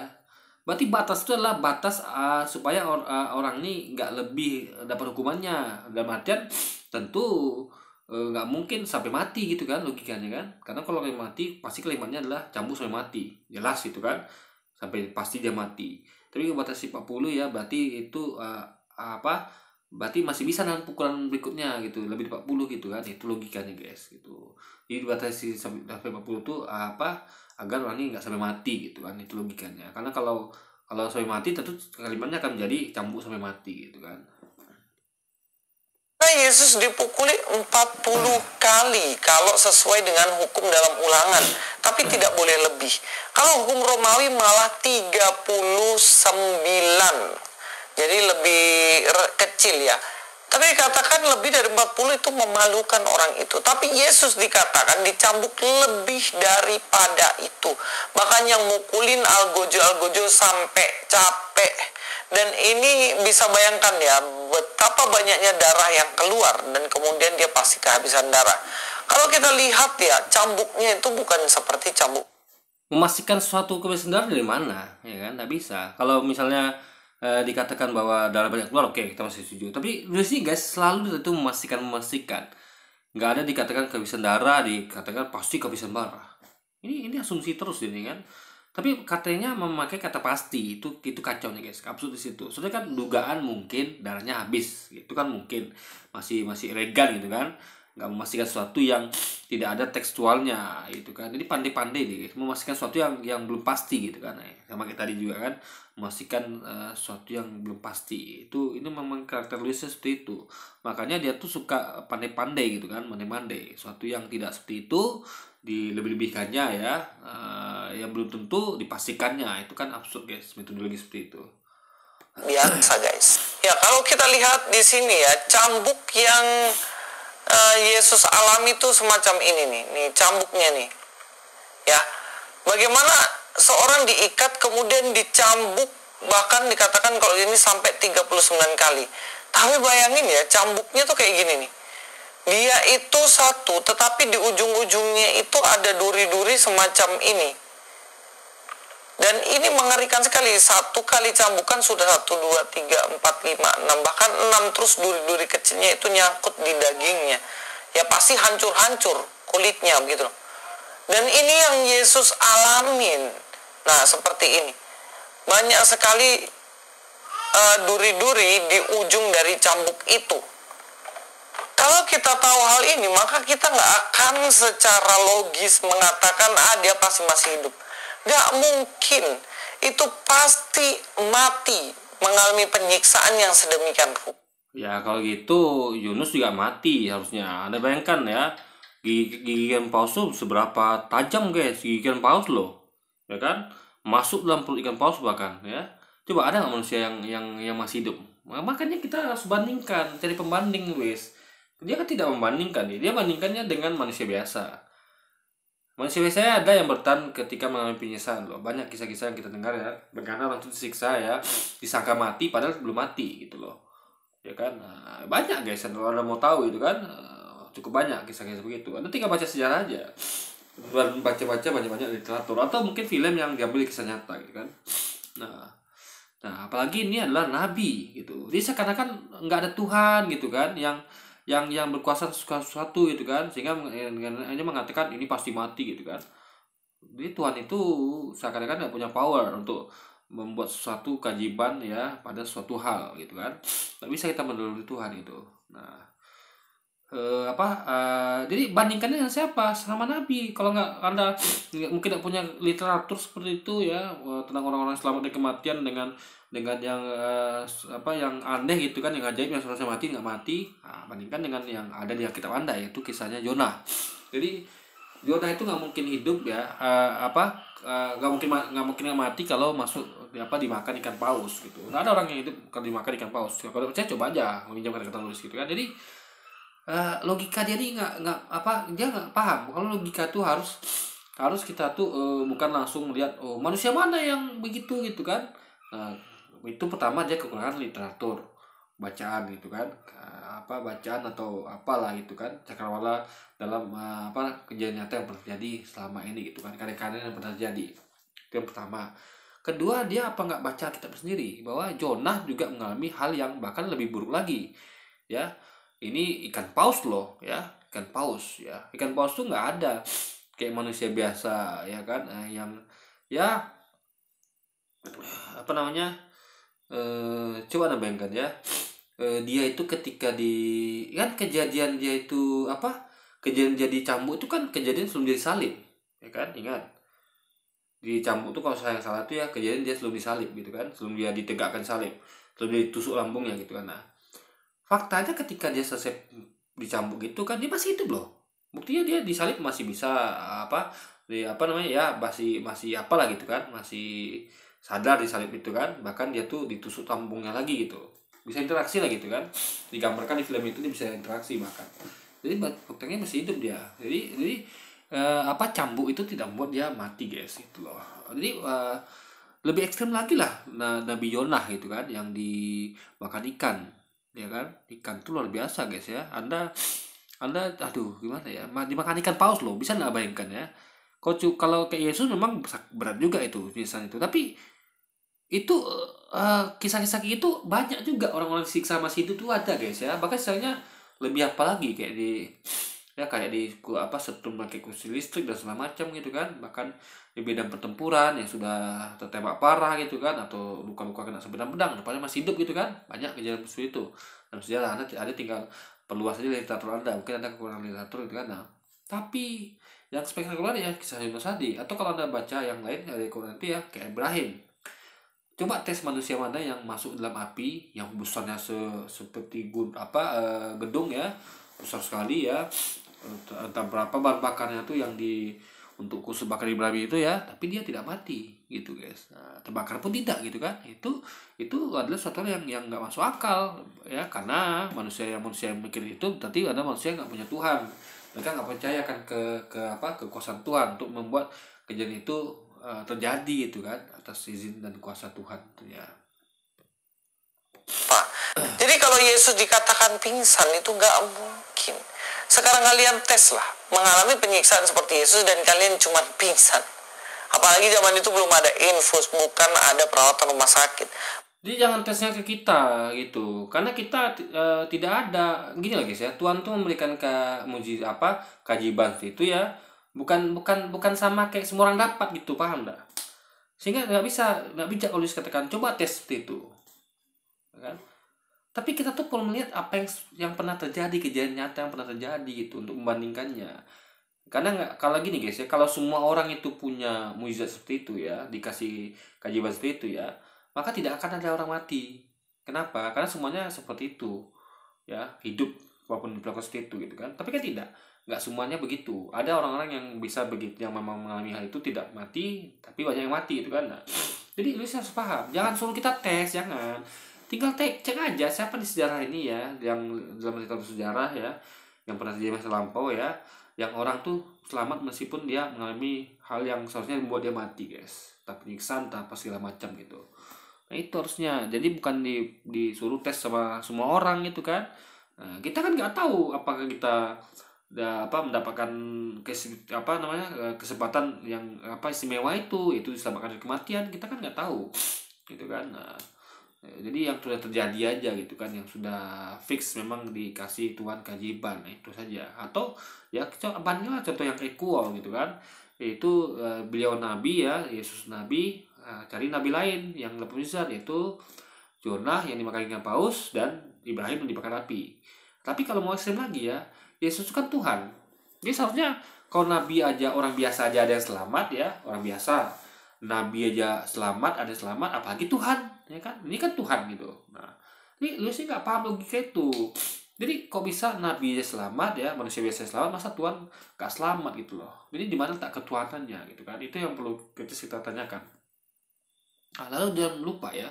Berarti batas itu adalah batas supaya orang ini nggak lebih dapat hukumannya. Dalam artian tentu nggak mungkin sampai mati gitu kan logikanya kan. Karena kalau mati pasti kalimatnya adalah cambuk sampai mati, jelas gitu kan, sampai pasti dia mati. Tapi batasi 40 ya, berarti itu apa berarti masih bisa nahan pukulan berikutnya gitu, lebih dari 40 gitu kan, itu logikanya guys gitu. Jadi dibatasi sampai 40 tuh apa, agar orang ini nggak sampai mati gitu kan, itu logikanya. Karena kalau sampai mati tentu kalimatnya akan menjadi cambuk sampai mati gitu kan. Nah, Yesus dipukuli 40 kali kalau sesuai dengan hukum dalam ulangan, tapi tidak boleh lebih. Kalau hukum Romawi malah 39. Jadi lebih kecil ya. Tapi dikatakan lebih dari 40 itu memalukan orang itu. Tapi Yesus dikatakan dicambuk lebih daripada itu. Bahkan yang mukulin algojo sampai capek. Dan ini bisa bayangkan ya, betapa banyaknya darah yang keluar. Dan kemudian dia pasti kehabisan darah. Kalau kita lihat ya, cambuknya itu bukan seperti cambuk. Memastikan suatu kebebasan darah dari mana, ya kan? Nggak bisa. Kalau misalnya dikatakan bahwa darah banyak keluar, oke, kita masih setuju. Tapi di sini guys selalu itu memastikan, nggak ada dikatakan kehabisan darah, dikatakan pasti kehabisan darah. Ini asumsi terus ini kan. Tapi katanya memakai kata pasti, itu kacau nih guys, absurd di situ. Soalnya kan dugaan mungkin darahnya habis, itu kan mungkin masih elegan gitu kan, nggak memastikan sesuatu yang tidak ada tekstualnya gitu kan. Jadi pandai-pandai nih guys, memastikan sesuatu yang belum pasti gitu kan. Sama kayak tadi juga kan, memastikan sesuatu yang belum pasti. Ini memang karakter Luisnya seperti itu. Makanya dia tuh suka pandai-pandai gitu kan, pandai-pandai sesuatu yang tidak seperti itu dilebih-lebihkannya ya, yang belum tentu dipastikannya. Itu kan absurd guys, metodologi seperti itu. Biasa guys. Ya kalau kita lihat di sini ya, cambuk yang Yesus alami itu semacam ini nih cambuknya nih. Ya, bagaimana seorang diikat kemudian dicambuk, bahkan dikatakan kalau ini sampai 39 kali. Tapi bayangin ya, cambuknya tuh kayak gini nih. Dia itu satu, tetapi di ujung-ujungnya itu ada duri-duri semacam ini. Dan ini mengerikan sekali. Satu kali cambukan sudah 1, 2, 3, 4, 5, 6. Bahkan 6 terus duri-duri kecilnya itu nyangkut di dagingnya. Ya pasti hancur-hancur kulitnya begitu. Dan ini yang Yesus alamin. Nah seperti ini. Banyak sekali duri-duri di ujung dari cambuk itu. Kalau kita tahu hal ini, maka kita nggak akan secara logis mengatakan, dia pasti masih hidup. Nggak mungkin. Itu pasti mati, mengalami penyiksaan yang sedemikian rupa. Ya kalau gitu, Yunus juga mati harusnya. Anda bayangkan ya, gigitan paus tuh seberapa tajam guys, gigitan paus loh. Ya kan? Masuk dalam perut ikan paus bahkan ya. Coba ada nggak manusia yang masih hidup? Makanya kita harus bandingkan, cari pembanding guys. Dia kan tidak membandingkan, dia bandingkannya dengan manusia biasa. Manusia biasa ada yang bertahan ketika mengalami penyiksaan loh. Banyak kisah-kisah yang kita dengar ya, bagaimana orang itu disiksa ya, disangka mati padahal belum mati gitu loh. Ya kan? Nah, banyak guys, kalau Anda mau tahu itu kan, cukup banyak kisah-kisah begitu. Anda tinggal baca sejarah aja. Baca-baca banyak-banyak literatur atau mungkin film yang diambil kisah nyata gitu kan. Nah, apalagi ini adalah nabi gitu. Jadi seakan-akan nggak ada Tuhan gitu kan, yang berkuasa sesuatu gitu kan, sehingga hanya mengatakan ini pasti mati gitu kan. Jadi Tuhan itu seakan-akan nggak punya power untuk membuat sesuatu keajaiban ya pada suatu hal gitu kan. Nggak bisa kita mendahului Tuhan itu. Nah, jadi bandingkannya dengan siapa? Sama Nabi. Kalau nggak Anda mungkin nggak punya literatur seperti itu ya, tentang orang-orang selamat dari kematian dengan yang yang aneh gitu kan, yang ajaib, yang seharusnya mati nggak mati. Nah, bandingkan dengan yang ada di Alkitab Anda, yaitu kisahnya Yonah. Jadi Yonah itu nggak mungkin hidup ya, nggak mungkin mati kalau masuk dimakan ikan paus gitu. Nggak ada orang yang hidup kalau dimakan ikan paus. Kalau saya coba aja meminjamkan kata tulis gitu kan. Jadi logika dia ini dia nggak paham kalau logika tuh harus kita tuh bukan langsung melihat manusia mana yang begitu gitu kan. Nah, itu pertama dia kekurangan literatur bacaan gitu kan, bacaan atau apalah gitu kan, cakrawala dalam kejadian nyata yang terjadi selama ini gitu kan, karya-karya yang pernah terjadi. Itu yang pertama. Kedua, dia nggak baca kitab sendiri bahwa Jonah juga mengalami hal yang bahkan lebih buruk lagi ya. Ini ikan paus loh ya, ikan paus ya. Ikan paus tuh nggak ada kayak manusia biasa ya kan, yang ya coba Anda bayangkan ya, dia itu ketika kan kejadian dia itu apa, kejadian jadi cambuk itu kan kejadian sebelum jadi salib, ya kan, ingat di cambuk tuh kalau saya yang salah tuh ya kejadian dia sebelum disalib gitu kan, sebelum dia ditegakkan salib, sebelum dia ditusuk lambungnya gitu kan. Nah faktanya ketika dia selesai dicambuk gitu kan dia masih hidup loh, buktinya dia disalib masih bisa apa apa namanya ya, masih apalah gitu kan, masih sadar disalib itu kan, bahkan dia tuh ditusuk lambungnya lagi gitu, bisa interaksi lah gitu kan, digambarkan di film itu dia bisa interaksi bahkan, jadi buktinya masih hidup dia. Jadi apa, cambuk itu tidak membuat dia mati guys itu loh. Jadi lebih ekstrem lagi lah Nabi Yonah gitu kan yang dimakan ikan, ya kan, ikan tuh luar biasa guys ya. Anda aduh gimana ya, dimakan ikan paus loh, bisa nggak bayangkan ya. Kalau kayak Yesus memang berat juga itu misalnya itu, tapi itu kisah-kisah itu banyak juga orang-orang siksa masih hidup tuh ada guys ya. Bahkan misalnya lebih apa lagi kayak di apa, setrum pakai kursi listrik dan segala macam gitu kan, bahkan di bidang pertempuran yang sudah tertembak parah gitu kan, atau luka-luka kena sebenang pedang depannya masih hidup gitu kan, banyak kejadian seperti itu dalam sejarah. Ada tinggal perluas aja literatur Anda, mungkin Anda kekurangan literatur gitu kan. Nah tapi yang spektakuler ya kisah Yunus tadi, atau kalau Anda baca yang lain dari Quran nanti ya kayak Ibrahim. Coba tes manusia mana yang masuk dalam api yang besarnya seperti gedung ya, besar sekali ya, entah berapa bahan bakarnya tuh yang untuk khusus bakar Ibrahim itu ya, tapi dia tidak mati gitu guys. Nah, terbakar pun tidak gitu kan. Itu adalah suatu yang nggak masuk akal ya, karena manusia yang mikir itu berarti ada manusia yang nggak punya Tuhan, mereka nggak percaya kan kekuasaan Tuhan untuk membuat kejadian itu terjadi gitu kan, atas izin dan kuasa Tuhan ya. Pak, jadi kalau Yesus dikatakan pingsan itu nggak mungkin. Sekarang kalian tes lah, mengalami penyiksaan seperti Yesus dan kalian cuma pingsan. Apalagi zaman itu belum ada infus, bukan ada perawatan rumah sakit. Jadi jangan tesnya ke kita gitu, karena kita tidak ada gini lagi ya. Tuhan tuh memberikan keajaiban itu ya, bukan sama kayak semua orang dapat gitu, paham nggak? Sehingga nggak bijak kalau dikatakan coba tes seperti itu, kan? Tapi kita tuh perlu melihat apa yang pernah terjadi, kejadian nyata yang pernah terjadi gitu untuk membandingkannya. Karena kalau gini guys ya, kalau semua orang itu punya mukjizat seperti itu ya, dikasih keajaiban seperti itu ya, maka tidak akan ada orang mati. Kenapa? Karena semuanya seperti itu ya, hidup walaupun diperlakukan seperti itu gitu kan. Tapi kan tidak, nggak semuanya begitu. Ada orang-orang yang bisa begitu, yang memang mengalami hal itu tidak mati, tapi banyak yang mati gitu kan. Nah, jadi lu harus paham, jangan suruh kita tes, jangan. Tinggal cek aja siapa di sejarah ini ya, yang dalam literatur sejarah ya, yang pernah terjadi masa lampau ya, yang orang tuh selamat meskipun dia mengalami hal yang seharusnya membuat dia mati guys, tak penyiksaan tanpa segala macam gitu. Nah itu harusnya, jadi bukan disuruh tes sama semua orang gitu kan. Nah, kita kan nggak tahu apakah kita mendapatkan kesempatan yang istimewa itu diselamatkan dari kematian, kita kan nggak tahu gitu kan. Nah, jadi yang sudah terjadi aja gitu kan, yang sudah fix memang dikasih Tuhan keajaiban, nah itu saja. Atau ya bandinglah contoh yang equal gitu kan, yaitu beliau nabi ya, Yesus nabi, cari nabi lain yang lebih mujizat, yaitu Yonah yang dimakan ikan paus dan Ibrahim yang dibakar api. Tapi kalau mau ekstrem lagi ya, Yesus kan Tuhan. Jadi seharusnya kalau nabi aja, orang biasa aja ada yang selamat ya, orang biasa nabi aja selamat, ada selamat, apalagi Tuhan ya kan, ini kan Tuhan gitu. Nah ini lu sih nggak paham logika itu. Jadi kok bisa nabi aja selamat ya, manusia biasa selamat, masa Tuhan nggak selamat gitu loh. Jadi di mana tak ketuhanannya gitu kan, itu yang perlu kita tanyakan. Nah, lalu jangan lupa ya,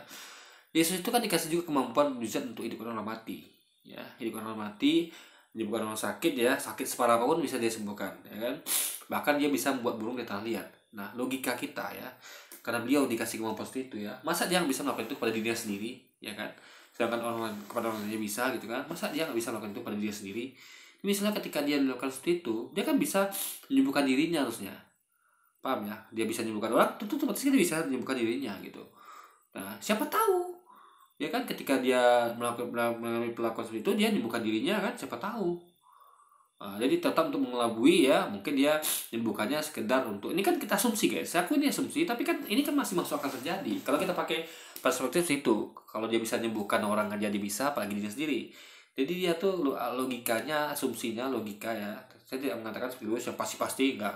Yesus itu kan dikasih juga kemampuan mujizat untuk hidupkan orang mati ya, hidupkan orang mati, menyembuhkan orang sakit ya, sakit separah apapun bisa dia sembuhkan ya kan. Bahkan dia bisa membuat burung di tanah liat. Nah logika kita ya, karena beliau dikasih kemampuan seperti itu ya, masa dia nggak bisa melakukan itu pada dirinya sendiri ya kan, sedangkan kepada orang lain bisa gitu kan, masa dia nggak bisa melakukan itu pada dirinya sendiri. Misalnya ketika dia melakukan seperti itu, dia kan bisa menyembuhkan dirinya harusnya, paham ya, dia bisa menyembuhkan orang, tentu otomatis dia bisa menyembuhkan dirinya gitu. Nah siapa tahu ya kan, ketika dia mengalami perlakuan seperti itu, dia menyembuhkan dirinya kan, siapa tahu. Nah, jadi tetap untuk mengelabui ya, mungkin dia menyembuhkannya sekedar untuk, ini kan kita asumsi guys, aku ini asumsi, tapi kan ini kan masih masuk akal terjadi kalau kita pakai perspektif itu. Kalau dia bisa menyembuhkan orang aja dia bisa, apalagi dia sendiri. Jadi dia tuh logikanya, asumsinya logika ya. Saya tidak mengatakan seperti itu yang pasti-pasti enggak.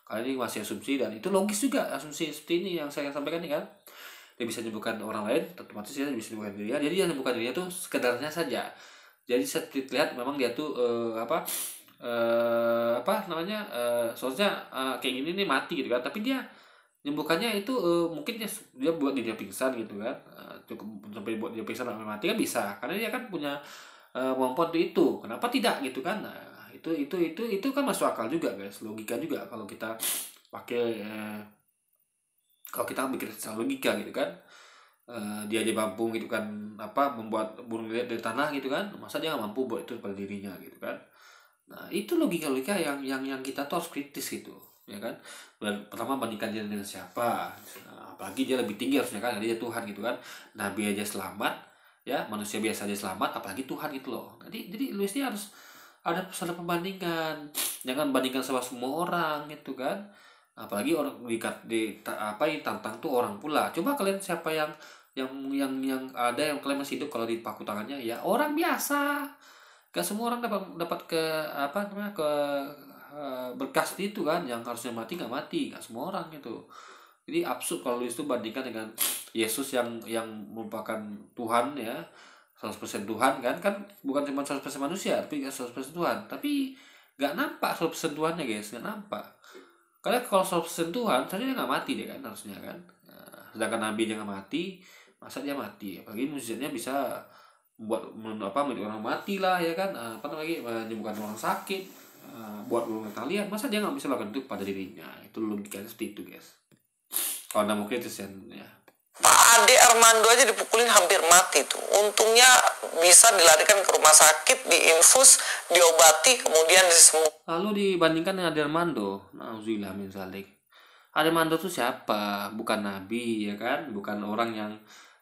Karena ini masih asumsi dan itu logis juga asumsi seperti ini yang saya sampaikan ini kan. Dia bisa menyembuhkan orang lain, otomatis dia bisa menyembuhkan dirinya. Jadi dia menyembuhkan dirinya tuh sekedarnya saja. Jadi saya lihat memang dia tuh apa namanya soalnya kayak gini nih mati gitu kan, tapi dia menyembuhkannya itu mungkin dia buat dia pingsan gitu kan, cukup sampai buat dia pingsan sampai mati kan bisa, karena dia kan punya kemampuan itu, kenapa tidak gitu kan. Nah itu kan masuk akal juga guys, logika juga kalau kita pakai kalau kita bikin secara logika gitu kan. Dia aja mampu gitu kan apa membuat burung lihat dari tanah gitu kan, masa dia nggak mampu buat itu pada dirinya gitu kan. Nah itu logika-logika yang kita tuh harus kritis gitu ya kan. Dan pertama bandingkan dia dengan siapa. Nah, apalagi dia lebih tinggi harusnya kan, dia Tuhan gitu kan. Nabi aja selamat ya, manusia biasa aja selamat, apalagi Tuhan gitu loh. Jadi Luisnya harus ada pembandingan, jangan bandingkan sama semua orang gitu kan. Apalagi orang tantang tuh orang pula. Coba kalian siapa yang ada yang kalian masih hidup kalau dipaku tangannya ya orang biasa. Gak semua orang dapat ke apa namanya ke berkas itu kan, yang harusnya mati nggak mati, gak semua orang gitu. Jadi absurd kalau itu bandingkan dengan Yesus yang merupakan Tuhan ya, 100% Tuhan kan bukan cuma 100% manusia tapi 100% Tuhan, tapi nggak nampak 100% Tuhannya guys, nggak nampak. Karena kalau 100% Tuhan saja dia nggak mati deh kan harusnya kan. Nah, sedangkan Nabi dia nggak mati, masa dia mati, apalagi mujizatnya bisa buat orang mati lah ya kan, apa namanya menyembuhkan orang sakit, buat orang lihat, masa dia nggak bisa lakukan itu pada dirinya. Itu logikanya seperti itu guys, kalau anda mau kritis ya. Pak Ade Armando aja dipukulin hampir mati tuh. Untungnya bisa dilarikan ke rumah sakit, diinfus, diobati, kemudian disembuh. Lalu dibandingkan dengan Ade Armando, nauzubillah min zalik. Ade Armando tuh siapa? Bukan nabi ya kan, bukan orang yang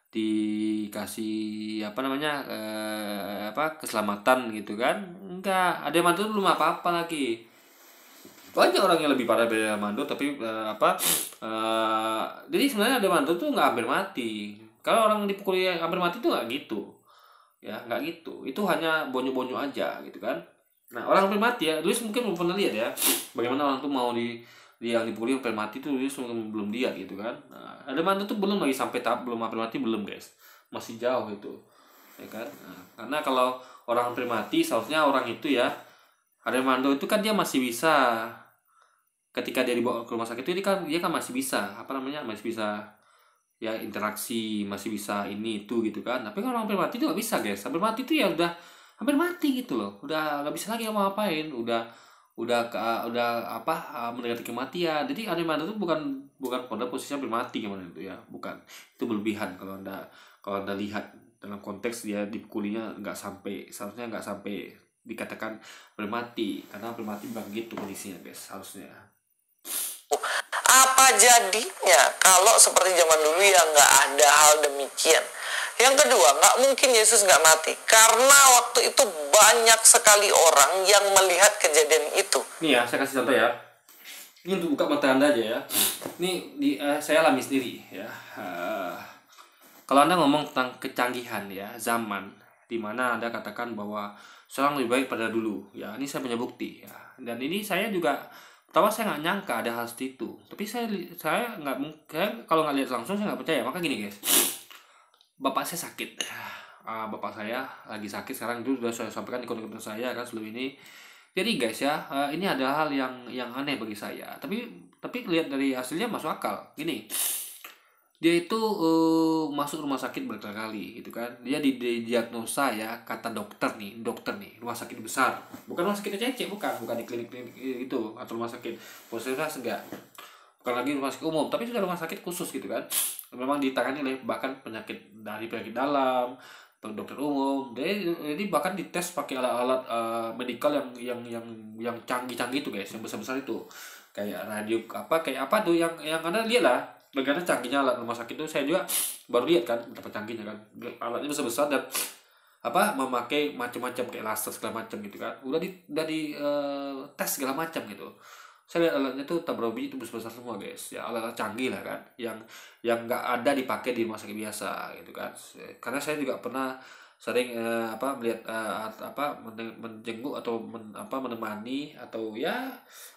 dikasih apa namanya keselamatan gitu kan. Enggak, Ade Armando tuh belum apa-apa lagi. Banyak orang yang lebih parah dari Ade Armando, tapi jadi sebenarnya Ade Armando tuh nggak hampir mati. Kalau orang dipukuli hampir mati tuh nggak gitu ya, nggak gitu, itu hanya bonyo-bonyo aja gitu kan. Nah orang hampir mati ya, Luis mungkin belum pernah lihat ya bagaimana orang tuh mau yang dipukuli hampir mati tuh, Luis mungkin belum lihat gitu kan. Nah, Ade Armando tuh belum lagi sampai tahap belum hampir mati, belum guys, masih jauh itu ya kan. Nah, karena kalau orang hampir mati seharusnya orang itu ya, Ade Armando itu kan dia masih bisa, ketika dia dibawa ke rumah sakit itu dia kan masih bisa masih bisa ya interaksi, masih bisa ini itu gitu kan. Tapi kalau hampir mati itu nggak bisa guys, hampir mati itu ya udah hampir mati gitu loh, udah nggak bisa lagi apa ngapain, udah mendekati kematian. Jadi Ade Armando itu bukan pada posisi hampir mati gimana itu ya, bukan, itu berlebihan kalau anda lihat dalam konteks dia dipukulinya seharusnya nggak sampai dikatakan hampir mati, karena hampir mati bukan gitu kondisinya guys harusnya. Apa jadinya kalau seperti zaman dulu ya nggak ada hal demikian? Yang kedua, nggak mungkin Yesus nggak mati, karena waktu itu banyak sekali orang yang melihat kejadian itu. Nih ya, saya kasih contoh ya. Ini untuk buka mata anda aja ya. Ini saya alami sendiri ya. Kalau anda ngomong tentang kecanggihan ya zaman, dimana anda katakan bahwa seorang lebih baik pada dulu ya, ini saya punya bukti ya. Dan ini saya juga pertama saya nggak nyangka ada hal seperti itu, tapi saya nggak mungkin, kalau nggak lihat langsung saya nggak percaya. Maka gini guys, bapak saya sakit, bapak saya lagi sakit sekarang, itu sudah saya sampaikan di konten saya kan sebelum ini. Jadi guys ya, ini ada hal yang aneh bagi saya, tapi lihat dari hasilnya masuk akal. Gini, dia itu masuk rumah sakit berkali-kali gitu kan. Dia didiagnosa ya, kata dokter nih rumah sakit besar, bukan rumah sakit kecil, bukan di klinik itu atau rumah sakit puskesmas, enggak, bukan lagi rumah sakit umum, tapi sudah rumah sakit khusus gitu kan. Memang ditangani oleh bahkan penyakit dalam, dokter umum. Jadi bahkan dites pakai alat-alat medikal yang canggih-canggih itu guys, yang besar-besar itu, kayak radio kayak apa tuh yang Anda lihat lah. Bagaimana canggihnya alat rumah sakit itu, saya juga baru lihat kan betapa canggihnya kan, alatnya besar-besar dan memakai macam-macam kayak laser segala macam gitu kan, udah di tes segala macam gitu. Saya lihat alatnya tuh tabrak biji itu besar semua guys, ya alat-alat canggih lah kan, yang nggak ada dipakai di rumah sakit biasa gitu kan. Karena saya juga pernah sering melihat menjenguk atau menemani atau ya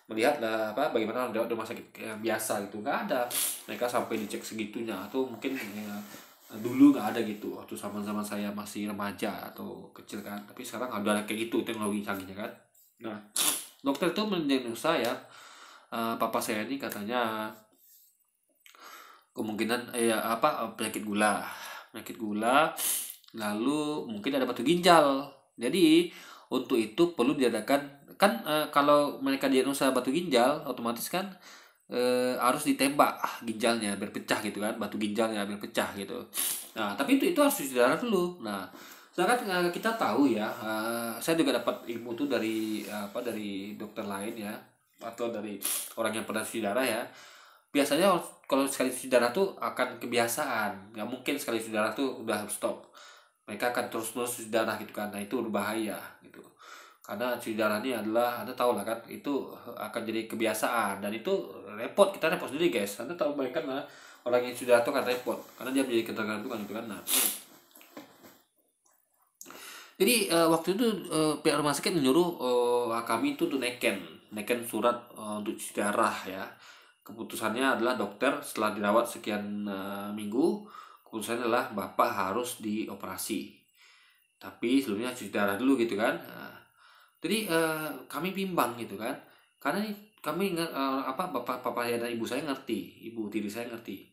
melihat lah bagaimana orang di rumah sakit yang biasa gitu, nggak ada mereka sampai dicek segitunya, atau mungkin ya, dulu nggak ada gitu waktu zaman saya masih remaja atau kecil kan, tapi sekarang ada kayak gitu teknologi canggihnya kan. Nah, dokter itu mendiagnosa ya, papa saya ini katanya kemungkinan penyakit gula, lalu mungkin ada batu ginjal. Jadi untuk itu perlu diadakan kan, kalau mereka diagnosa batu ginjal otomatis kan harus ditembak ginjalnya biar pecah gitu kan, batu ginjalnya biar pecah gitu. Nah tapi itu harus cuci darah dulu. Nah sedangkan kita tahu ya, saya juga dapat ilmu tuh dari dari dokter lain ya, atau dari orang yang pernah cuci darah ya. Biasanya kalau sekali cuci darah tuh akan kebiasaan, nggak mungkin sekali cuci darah tuh udah harus stop. Mereka akan terus-menerus cuci darah gitu kan. Nah itu berbahaya gitu, karena cuci darah ini adalah, Anda tahu lah kan, itu akan jadi kebiasaan dan itu kita repot sendiri guys. Anda tahu bayangkan lah, orang yang cuci darah itu akan repot karena dia menjadi ketergantungan gitu kan. Nah jadi waktu itu pihak rumah sakit menyuruh kami itu untuk neken surat untuk cuci darah ya. Keputusannya adalah dokter setelah dirawat sekian minggu, keputusannya adalah bapak harus dioperasi. Tapi sebelumnya cuci darah dulu gitu kan. Nah, jadi kami bimbang gitu kan, karena kami bapak saya dan ibu saya ngerti, ibu tiri saya ngerti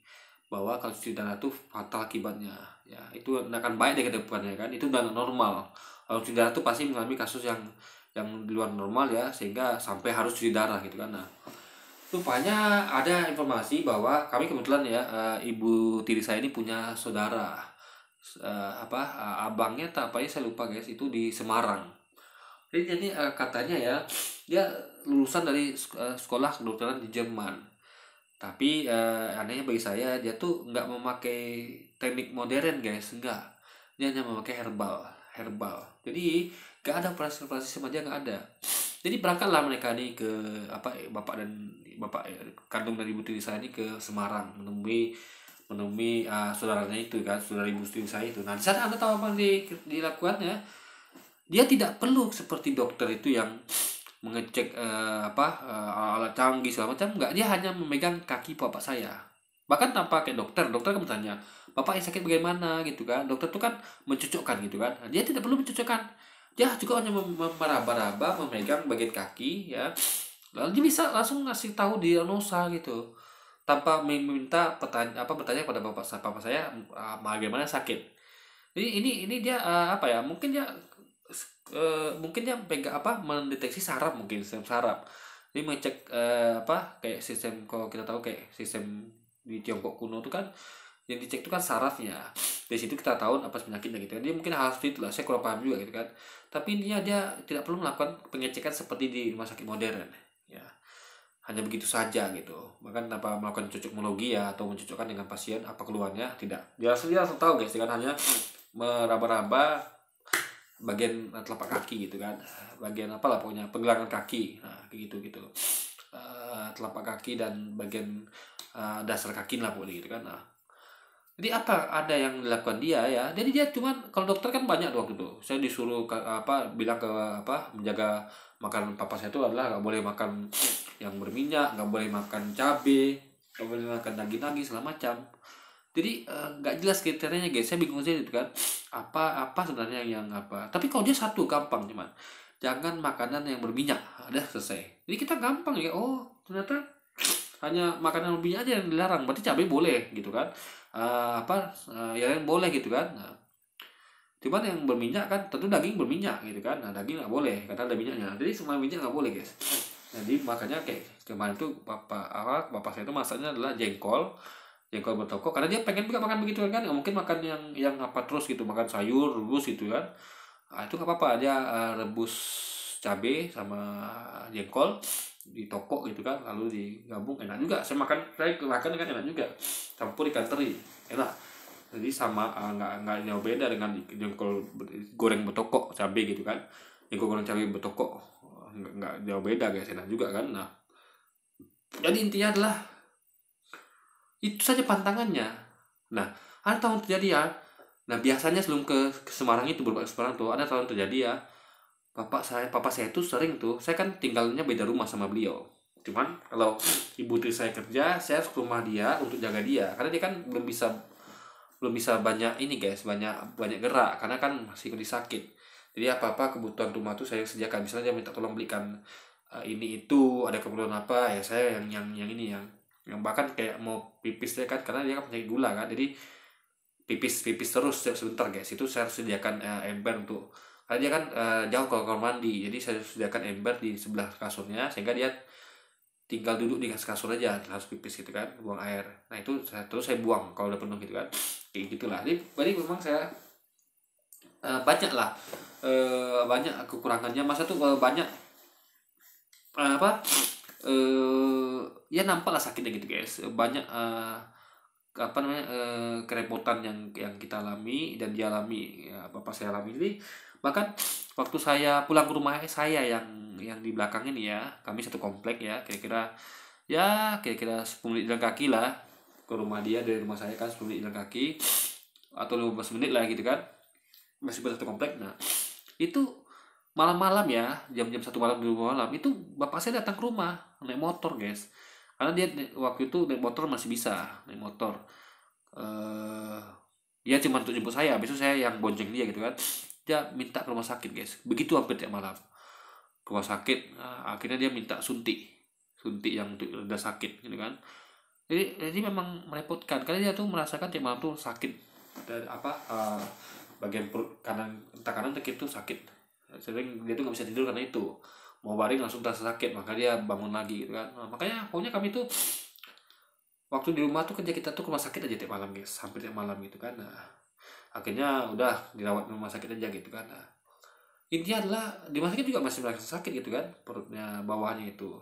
bahwa kalau cuci darah itu fatal akibatnya ya, itu akan baik dari kedepannya kan, itu udah normal. Kalau cuci darah itu pasti mengalami kasus yang di luar normal ya, sehingga sampai harus cuci darah gitu kan. Nah rupanya ada informasi bahwa kami kebetulan ya, ibu tiri saya ini punya saudara abangnya tak apa ya saya lupa guys, itu di Semarang. Jadi katanya ya dia lulusan dari sekolah kedokteran di Jerman. Tapi anehnya bagi saya dia tuh nggak memakai teknik modern guys, enggak. Dia hanya memakai herbal. Jadi nggak ada operasi sama dia, nggak ada. Jadi berangkatlah mereka nih ke bapak kandung dari ibu tiri saya ini ke Semarang menemui saudaranya itu kan, saudara ibu tiri saya itu. Nah di sana Anda tahu apa yang dilakukannya? Dia tidak perlu seperti dokter itu yang mengecek alat canggih segala macam, enggak. Dia hanya memegang kaki bapak saya, bahkan tanpa kayak dokter kan bertanya, bapak yang sakit bagaimana gitu kan. Dokter itu kan mencocokkan gitu kan. Nah, dia tidak perlu mencocokkan, dia juga hanya meraba-raba memegang bagian kaki ya, lalu dia bisa langsung ngasih tahu diagnosa gitu, tanpa meminta bertanya kepada bapak saya bagaimana sakit. Jadi ini dia mungkin dia mendeteksi saraf, mungkin sistem saraf. Jadi mengecek kayak sistem, kalau kita tahu kayak sistem di Tiongkok kuno itu kan yang dicek itu kan sarafnya. Dari situ kita tahu apa penyakitnya gitu kan. Dia mungkin hal seperti itulah, saya kurang paham juga gitu kan. Tapi intinya dia tidak perlu melakukan pengecekan seperti di rumah sakit modern ya. Hanya begitu saja gitu. Bahkan tanpa melakukan cocokmologi ya, atau mencocokkan dengan pasien apa keluhannya, tidak. Dia langsung tahu guys, dengan hanya meraba-raba bagian telapak kaki gitu kan, bagian pokoknya pergelangan kaki, nah kayak gitu telapak kaki dan bagian dasar kaki lah pokoknya gitu kan. Nah jadi ada yang dilakukan dia ya, jadi dia cuman, kalau dokter kan banyak waktu itu saya disuruh bilang ke menjaga makanan papa saya itu adalah nggak boleh makan yang berminyak, nggak boleh makan cabai, nggak boleh makan daging segala macam. Jadi nggak jelas kriterianya guys, saya bingung sih itu kan, apa sebenarnya yang apa. Tapi kalau dia satu gampang, cuman jangan makanan yang berminyak, ada selesai. Jadi kita gampang ya, oh ternyata hanya makanan berminyak aja yang dilarang, berarti cabai boleh gitu kan, yang boleh gitu kan. Nah, cuman yang berminyak kan tentu daging berminyak gitu kan. Nah daging nggak boleh karena ada minyaknya, jadi semua minyak nggak boleh guys. Jadi makanya kayak kemarin tuh bapak saya itu masaknya adalah jengkol bertokok, karena dia pengen juga makan begitu kan, nggak mungkin makan yang terus gitu, makan sayur rebus gitu kan. Nah, itu nggak apa-apa, dia rebus cabai sama jengkol ditokok gitu kan, lalu digabung, enak juga. Saya makan kan enak juga, campur ikan teri enak. Jadi sama, nggak jauh beda dengan jengkol goreng bertokok cabai gitu kan. Jengkol goreng cabai bertokok nggak jauh beda guys, enak juga kan. Nah Jadi intinya adalah itu saja pantangannya. Nah, ada tahun terjadi ya. Nah, biasanya sebelum ke Semarang itu, berbalik ke Semarang tuh, ada tahun terjadi ya. Papa saya tuh sering tuh, saya kan tinggalnya beda rumah sama beliau. Cuman kalau ibu tiri saya kerja, saya harus ke rumah dia untuk jaga dia, karena dia kan belum bisa banyak ini guys, banyak banyak gerak, karena kan masih kondisi sakit. Jadi apa-apa kebutuhan rumah tuh saya sediakan. Misalnya dia minta tolong belikan ini itu, ada keperluan apa ya, saya yang ini yang bahkan kayak mau pipis ya kan, karena dia kan penyakit gula kan, jadi pipis terus setiap sebentar guys, itu saya harus sediakan ember untuk, karena dia kan jauh ke kamar mandi, jadi saya sediakan ember di sebelah kasurnya, sehingga dia tinggal duduk di kasur aja, harus pipis gitu kan, buang air. Nah itu terus saya buang kalau udah penuh gitu kan, kayak gitulah. Jadi memang saya banyak lah, banyak kekurangannya. Masa tuh banyak apa ya nampak lah sakitnya gitu guys, banyak apa namanya kerepotan yang kita alami dan dialami ya, bapak saya alami. Jadi bahkan waktu saya pulang ke rumah saya yang di belakang ini ya, kami satu komplek ya, kira-kira 10 menit jalan kaki lah ke rumah dia. Dari rumah saya kan 10 menit jalan kaki atau 15 menit lah gitu kan, masih satu komplek. Nah itu malam-malam ya, jam-jam 1 malam, 2 malam itu bapak saya datang ke rumah naik motor guys, karena dia waktu itu naik motor masih bisa naik motor. eh ya cuma untuk jemput saya, besok saya yang bonceng dia gitu kan. Dia minta ke rumah sakit guys, begitu hampir tiap malam ke rumah sakit. Akhirnya dia minta suntik yang untuk reda sakit gitu kan. Jadi memang merepotkan, karena dia tuh merasakan tiap malam tuh sakit dari apa bagian perut kanan, entah kanan entah kiri tuh sakit. Sering dia tuh nggak bisa tidur karena itu, mau baring langsung terasa sakit, maka dia bangun lagi gitu kan. Nah, makanya pokoknya kami tuh waktu di rumah tuh kerja kita tuh ke rumah sakit aja tiap malam guys, hampir tiap malam gitu kan. Nah, akhirnya udah dirawat di rumah sakit aja gitu kan. Nah, intinya adalah di rumah sakit juga masih merasa sakit gitu kan, perutnya bawahnya itu.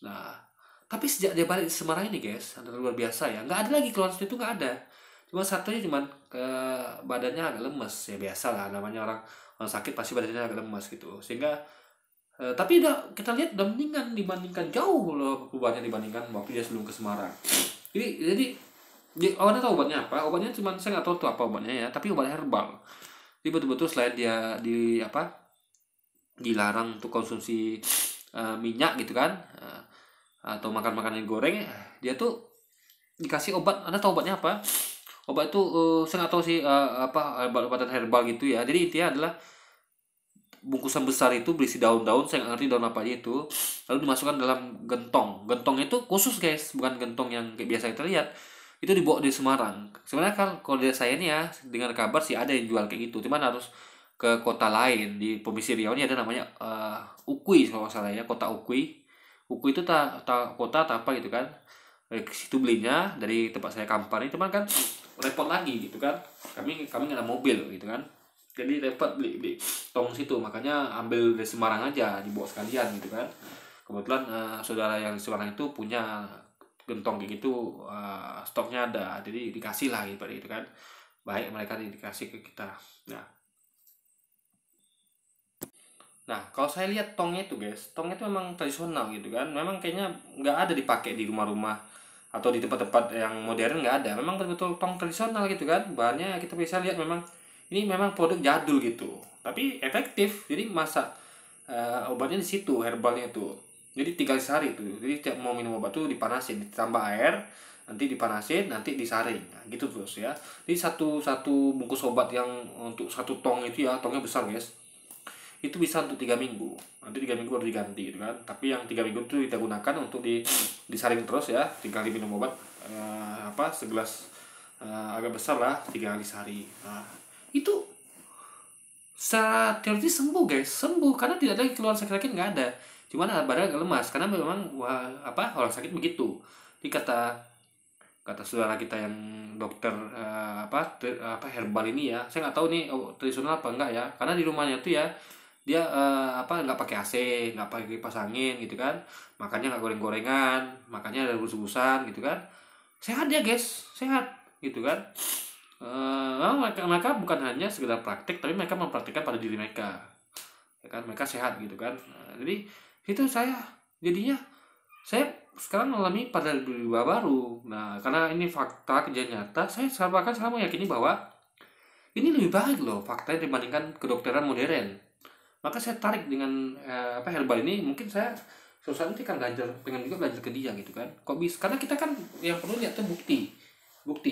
Nah, tapi sejak dia balik di Semarang ini guys, ada luar biasa ya, nggak ada lagi keluhan itu, nggak ada. Cuma satunya cuman ke badannya agak lemes, ya biasa lah, namanya orang sakit pasti badannya agak lemes gitu, sehingga tapi kita lihat udah mendingan, dibandingkan jauh loh perubahannya dibandingkan waktu dia sebelum ke Semarang. Jadi awalnya tahu obatnya apa? Obatnya cuman saya nggak tahu tuh apa obatnya ya, tapi obat herbal. Jadi betul-betul selain dia dilarang untuk konsumsi minyak gitu kan, atau makan makanan yang goreng, dia tuh dikasih obat. Anda tahu obatnya apa? Obat itu saya nggak tahu sih apa obat-obatan herbal gitu ya. Jadi intinya adalah bungkusan besar itu berisi daun-daun, saya nggak ngerti daun apa aja itu, lalu dimasukkan dalam gentong itu khusus guys, bukan gentong yang kayak biasa kita lihat. Itu dibawa di Semarang. Sebenarnya kalau dari saya nih ya, dengar kabar sih ada yang jual kayak gitu, cuman harus ke kota lain di Provinsi Riau. Ini ada namanya Ukui kalau nggak salah ya, kota Ukui. Ukui itu kota tak apa gitu kan. Ke situ belinya dari tempat saya Kampar ini, cuman kan repot lagi gitu kan, kami nggak ada mobil gitu kan, jadi repot beli tong situ. Makanya ambil dari Semarang aja, dibawa sekalian gitu kan. Kebetulan saudara yang di Semarang itu punya gentong kayak gitu, stoknya ada, jadi dikasih lah gitu kan. Baik mereka dikasih ke kita. Nah, kalau saya lihat tongnya itu guys, tongnya itu memang tradisional gitu kan. Memang kayaknya nggak ada dipakai di rumah-rumah atau di tempat-tempat yang modern, nggak ada. Memang betul-betul tong tradisional gitu kan. Bahannya kita bisa lihat memang ini memang produk jadul gitu, tapi efektif. Jadi masak obatnya di situ, herbalnya itu. Jadi 3 kali sehari tuh. Jadi tiap mau minum obat tuh dipanasin, ditambah air, nanti dipanasin, nanti disaring. Nah, gitu terus ya. Jadi satu bungkus obat yang untuk 1 tong itu ya, tongnya besar guys, itu bisa untuk 3 minggu. Nanti 3 minggu baru diganti gitu kan. Tapi yang 3 minggu itu kita gunakan untuk disaring terus ya, 3 kali minum obat segelas agak besar lah, 3 kali sehari. Nah, itu secara teoritis sembuh guys, sembuh karena tidak ada keluhan sakit-sakit, nggak ada. Cuman badan agak lemas karena memang orang sakit begitu. Ini kata saudara kita yang dokter herbal ini ya, saya nggak tahu nih tradisional apa enggak ya, karena di rumahnya tuh ya dia nggak pakai AC, nggak pakai kipas angin gitu kan, makannya nggak goreng-gorengan, makannya ada rebus-rebusan gitu kan. Sehat ya guys, sehat gitu kan. Mereka bukan hanya sekedar praktek, tapi mereka mempraktikkan pada diri mereka ya kan, mereka sehat gitu kan. Jadi itu jadinya saya sekarang mengalami pada berubah baru. Nah, karena ini fakta kejadian nyata, saya sekarang meyakini bahwa ini lebih baik loh faktanya dibandingkan kedokteran modern. Maka saya tarik dengan herbal ini. Mungkin saya suatu saat nanti kan belajar, pengen juga belajar ke dia gitu kan. Kok bisa? Karena kita kan yang perlu lihat tuh bukti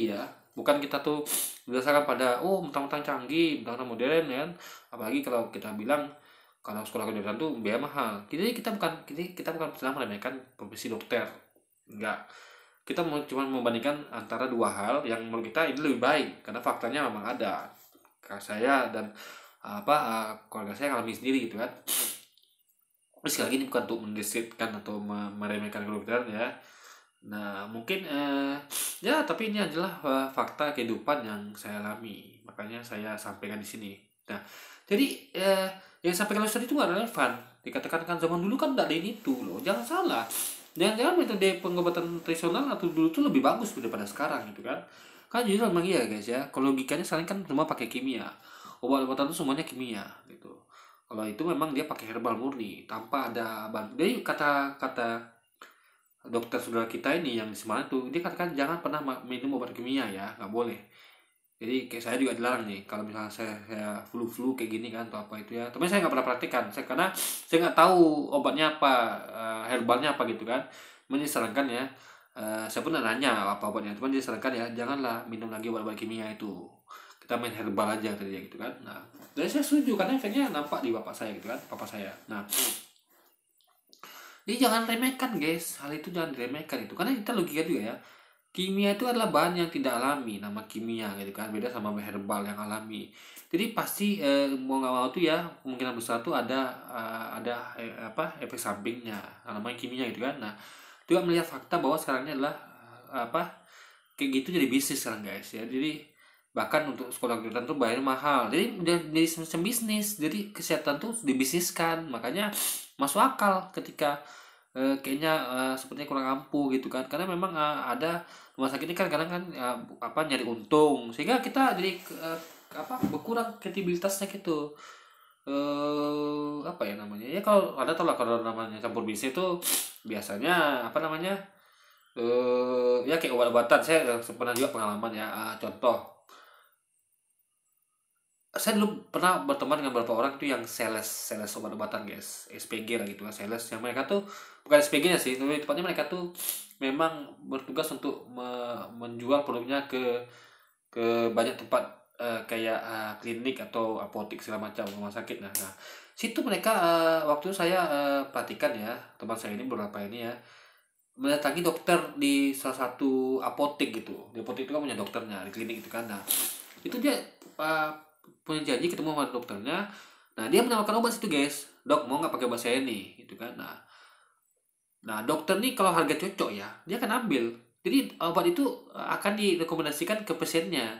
ya. Bukan kita tuh berdasarkan pada mentang-mentang canggih, mentang-mentang modern ya kan. Apalagi kalau kita bilang kalau sekolah kedokteran tuh biaya mahal. Kita bukan sedang meremehkan profesi dokter. Enggak. Kita cuma membandingkan antara dua hal yang menurut kita ini lebih baik karena faktanya memang ada. Saya dan keluarga saya ngalami sendiri gitu kan. Terus sekali lagi ini bukan untuk mendeskripsikan atau meremehkan kedokteran ya. Nah mungkin ya tapi ini adalah fakta kehidupan yang saya alami, makanya saya sampaikan di sini. Nah jadi yang sampaikan Ustaz itu nggak relevan. Dikatakan kan zaman dulu kan tidak ada ini itu loh, jangan salah. Jangan-jangan metode pengobatan tradisional atau dulu tuh lebih bagus daripada sekarang gitu kan. Kan jujur memang iya guys ya, kalau logikanya sekarang kan semua pakai kimia, obat-obatan itu semuanya kimia gitu. Kalau itu memang dia pakai herbal murni tanpa ada jadi kata dokter saudara kita ini yang di Semarang tuh, dia katakan jangan pernah minum obat kimia ya, nggak boleh. Jadi kayak saya juga dilarang nih kalau misalnya saya flu kayak gini kan atau apa itu ya. Tapi saya nggak pernah praktikkan, karena saya nggak tahu obatnya apa, herbalnya apa gitu kan. Menyarankan ya, saya pun nanya apa obatnya, cuman dia sarankan ya janganlah minum lagi obat-obat kimia itu. Kita main herbal aja tadi gitu kan. Nah, dan saya setuju karena efeknya nampak di bapak saya gitu kan, papa saya. Nah, jadi jangan remehkan guys, hal itu jangan diremehkan itu, karena kita logika juga ya. Kimia itu adalah bahan yang tidak alami, nama kimia gitu kan, beda sama herbal yang alami. Jadi pasti mau nggak mau tuh ya kemungkinan besar tuh ada efek sampingnya, namanya kimia gitu kan. Nah juga melihat fakta bahwa sekarang ini adalah kayak gitu jadi bisnis sekarang guys ya. Jadi bahkan untuk sekolah kedokteran tuh bayar mahal, jadi udah jadi semacam bisnis. Jadi kesehatan tuh dibisniskan, makanya masuk akal ketika kayaknya sepertinya kurang ampuh gitu kan, karena memang ada rumah sakit ini kan kadang kan nyari untung sehingga kita jadi berkurang kredibilitasnya gitu. Apa ya namanya ya, kalau ada tau lah kalau namanya campur bisnis itu biasanya ya kayak obat-obatan. Saya pernah juga pengalaman ya, contoh saya dulu pernah berteman dengan beberapa orang tuh yang sales obat-obatan guys, SPG lah gitu kan, sales yang mereka tuh bukan SPG nya sih, tapi tepatnya mereka tuh memang bertugas untuk menjual produknya ke banyak tempat, kayak klinik atau apotik segala macam, rumah sakit. Nah situ mereka waktu saya perhatikan ya, teman saya ini beberapa ini ya mendatangi dokter di salah satu apotik gitu. Di apotik itu kan punya dokternya, di klinik itu kan. Nah itu dia punya janji ketemu sama dokternya. Nah dia menawarkan obat situ guys, dok mau nggak pakai obat saya nih gitu kan. Nah dokter nih kalau harga cocok ya dia akan ambil. Jadi obat itu akan direkomendasikan ke pasiennya.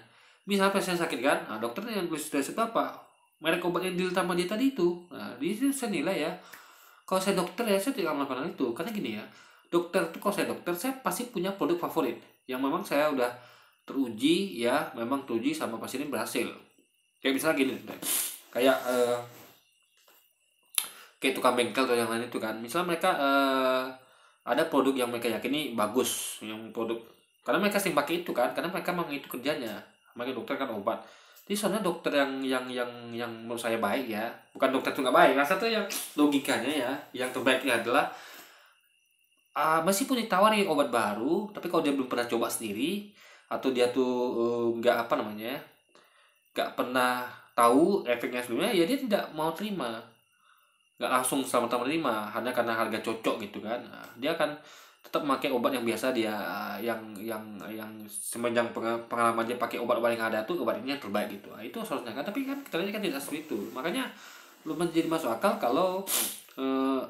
Misalnya pasien sakit kan, nah dokternya yang tulis itu apa, merek obat yang deal sama dia tadi itu. Nah di situ saya nilai ya, kalau saya dokter ya saya tidak melakukan itu. Karena gini ya, dokter itu kalau saya dokter saya pasti punya produk favorit yang memang saya udah teruji ya, memang teruji sama pasien ini berhasil. Kayak misalnya gini, kayak tukang bengkel atau yang lain itu kan, misalnya mereka ada produk yang mereka yakini bagus, yang produk karena mereka sering pakai itu kan, karena mereka memang itu kerjanya. Makanya dokter kan obat. Jadi soalnya dokter yang menurut saya baik ya, bukan dokter itu nggak baik, rasa tuh yang logikanya ya, yang terbaiknya adalah meskipun ditawari obat baru, tapi kalau dia belum pernah coba sendiri atau dia tuh nggak nggak pernah tahu efeknya sebelumnya, ya dia tidak mau terima, nggak langsung sama-sama terima hanya karena harga cocok gitu kan. Nah, dia akan tetap memakai obat yang biasa dia, yang semenjang pengalaman dia pakai obat-obat yang ada tuh obat ini yang terbaik gitu. Nah, itu seharusnya kan, tapi kan kita lihat kan tidak seperti itu. Makanya belum menjadi masuk akal kalau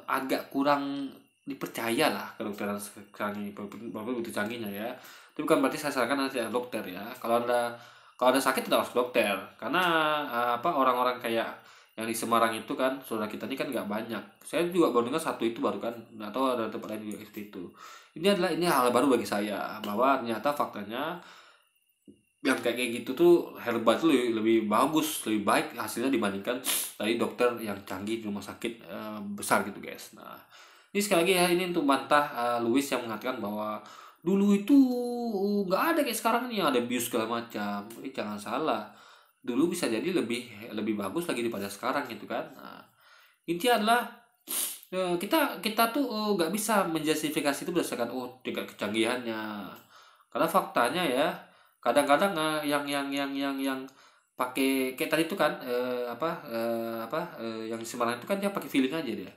agak kurang dipercaya lah kedokteran sekarang ini, walaupun begitu canggihnya ya. Itu bukan berarti saya sarankan nanti dokter ya. Kalau ada sakit tidak harus dokter, karena orang-orang kayak yang di Semarang itu kan saudara kita ini kan nggak banyak. Saya juga baru dengar satu itu baru kan, nggak tahu ada tempat lain juga seperti itu. Ini hal baru bagi saya, bahwa ternyata faktanya yang kayak gitu tuh herbal itu lebih bagus, lebih baik hasilnya dibandingkan dari dokter yang canggih di rumah sakit besar gitu guys. Nah Ini sekali lagi ya, ini untuk bantah Lewis yang mengatakan bahwa dulu itu nggak ada kayak sekarang nih, ada bius segala macam. Jangan salah, dulu bisa jadi lebih bagus lagi daripada sekarang gitu kan. Nah, intinya adalah kita tuh nggak bisa menjustifikasi itu berdasarkan tingkat kecanggihannya, karena faktanya ya kadang-kadang yang pakai kayak tadi itu kan yang di Semarang itu kan dia pakai feeling aja dia,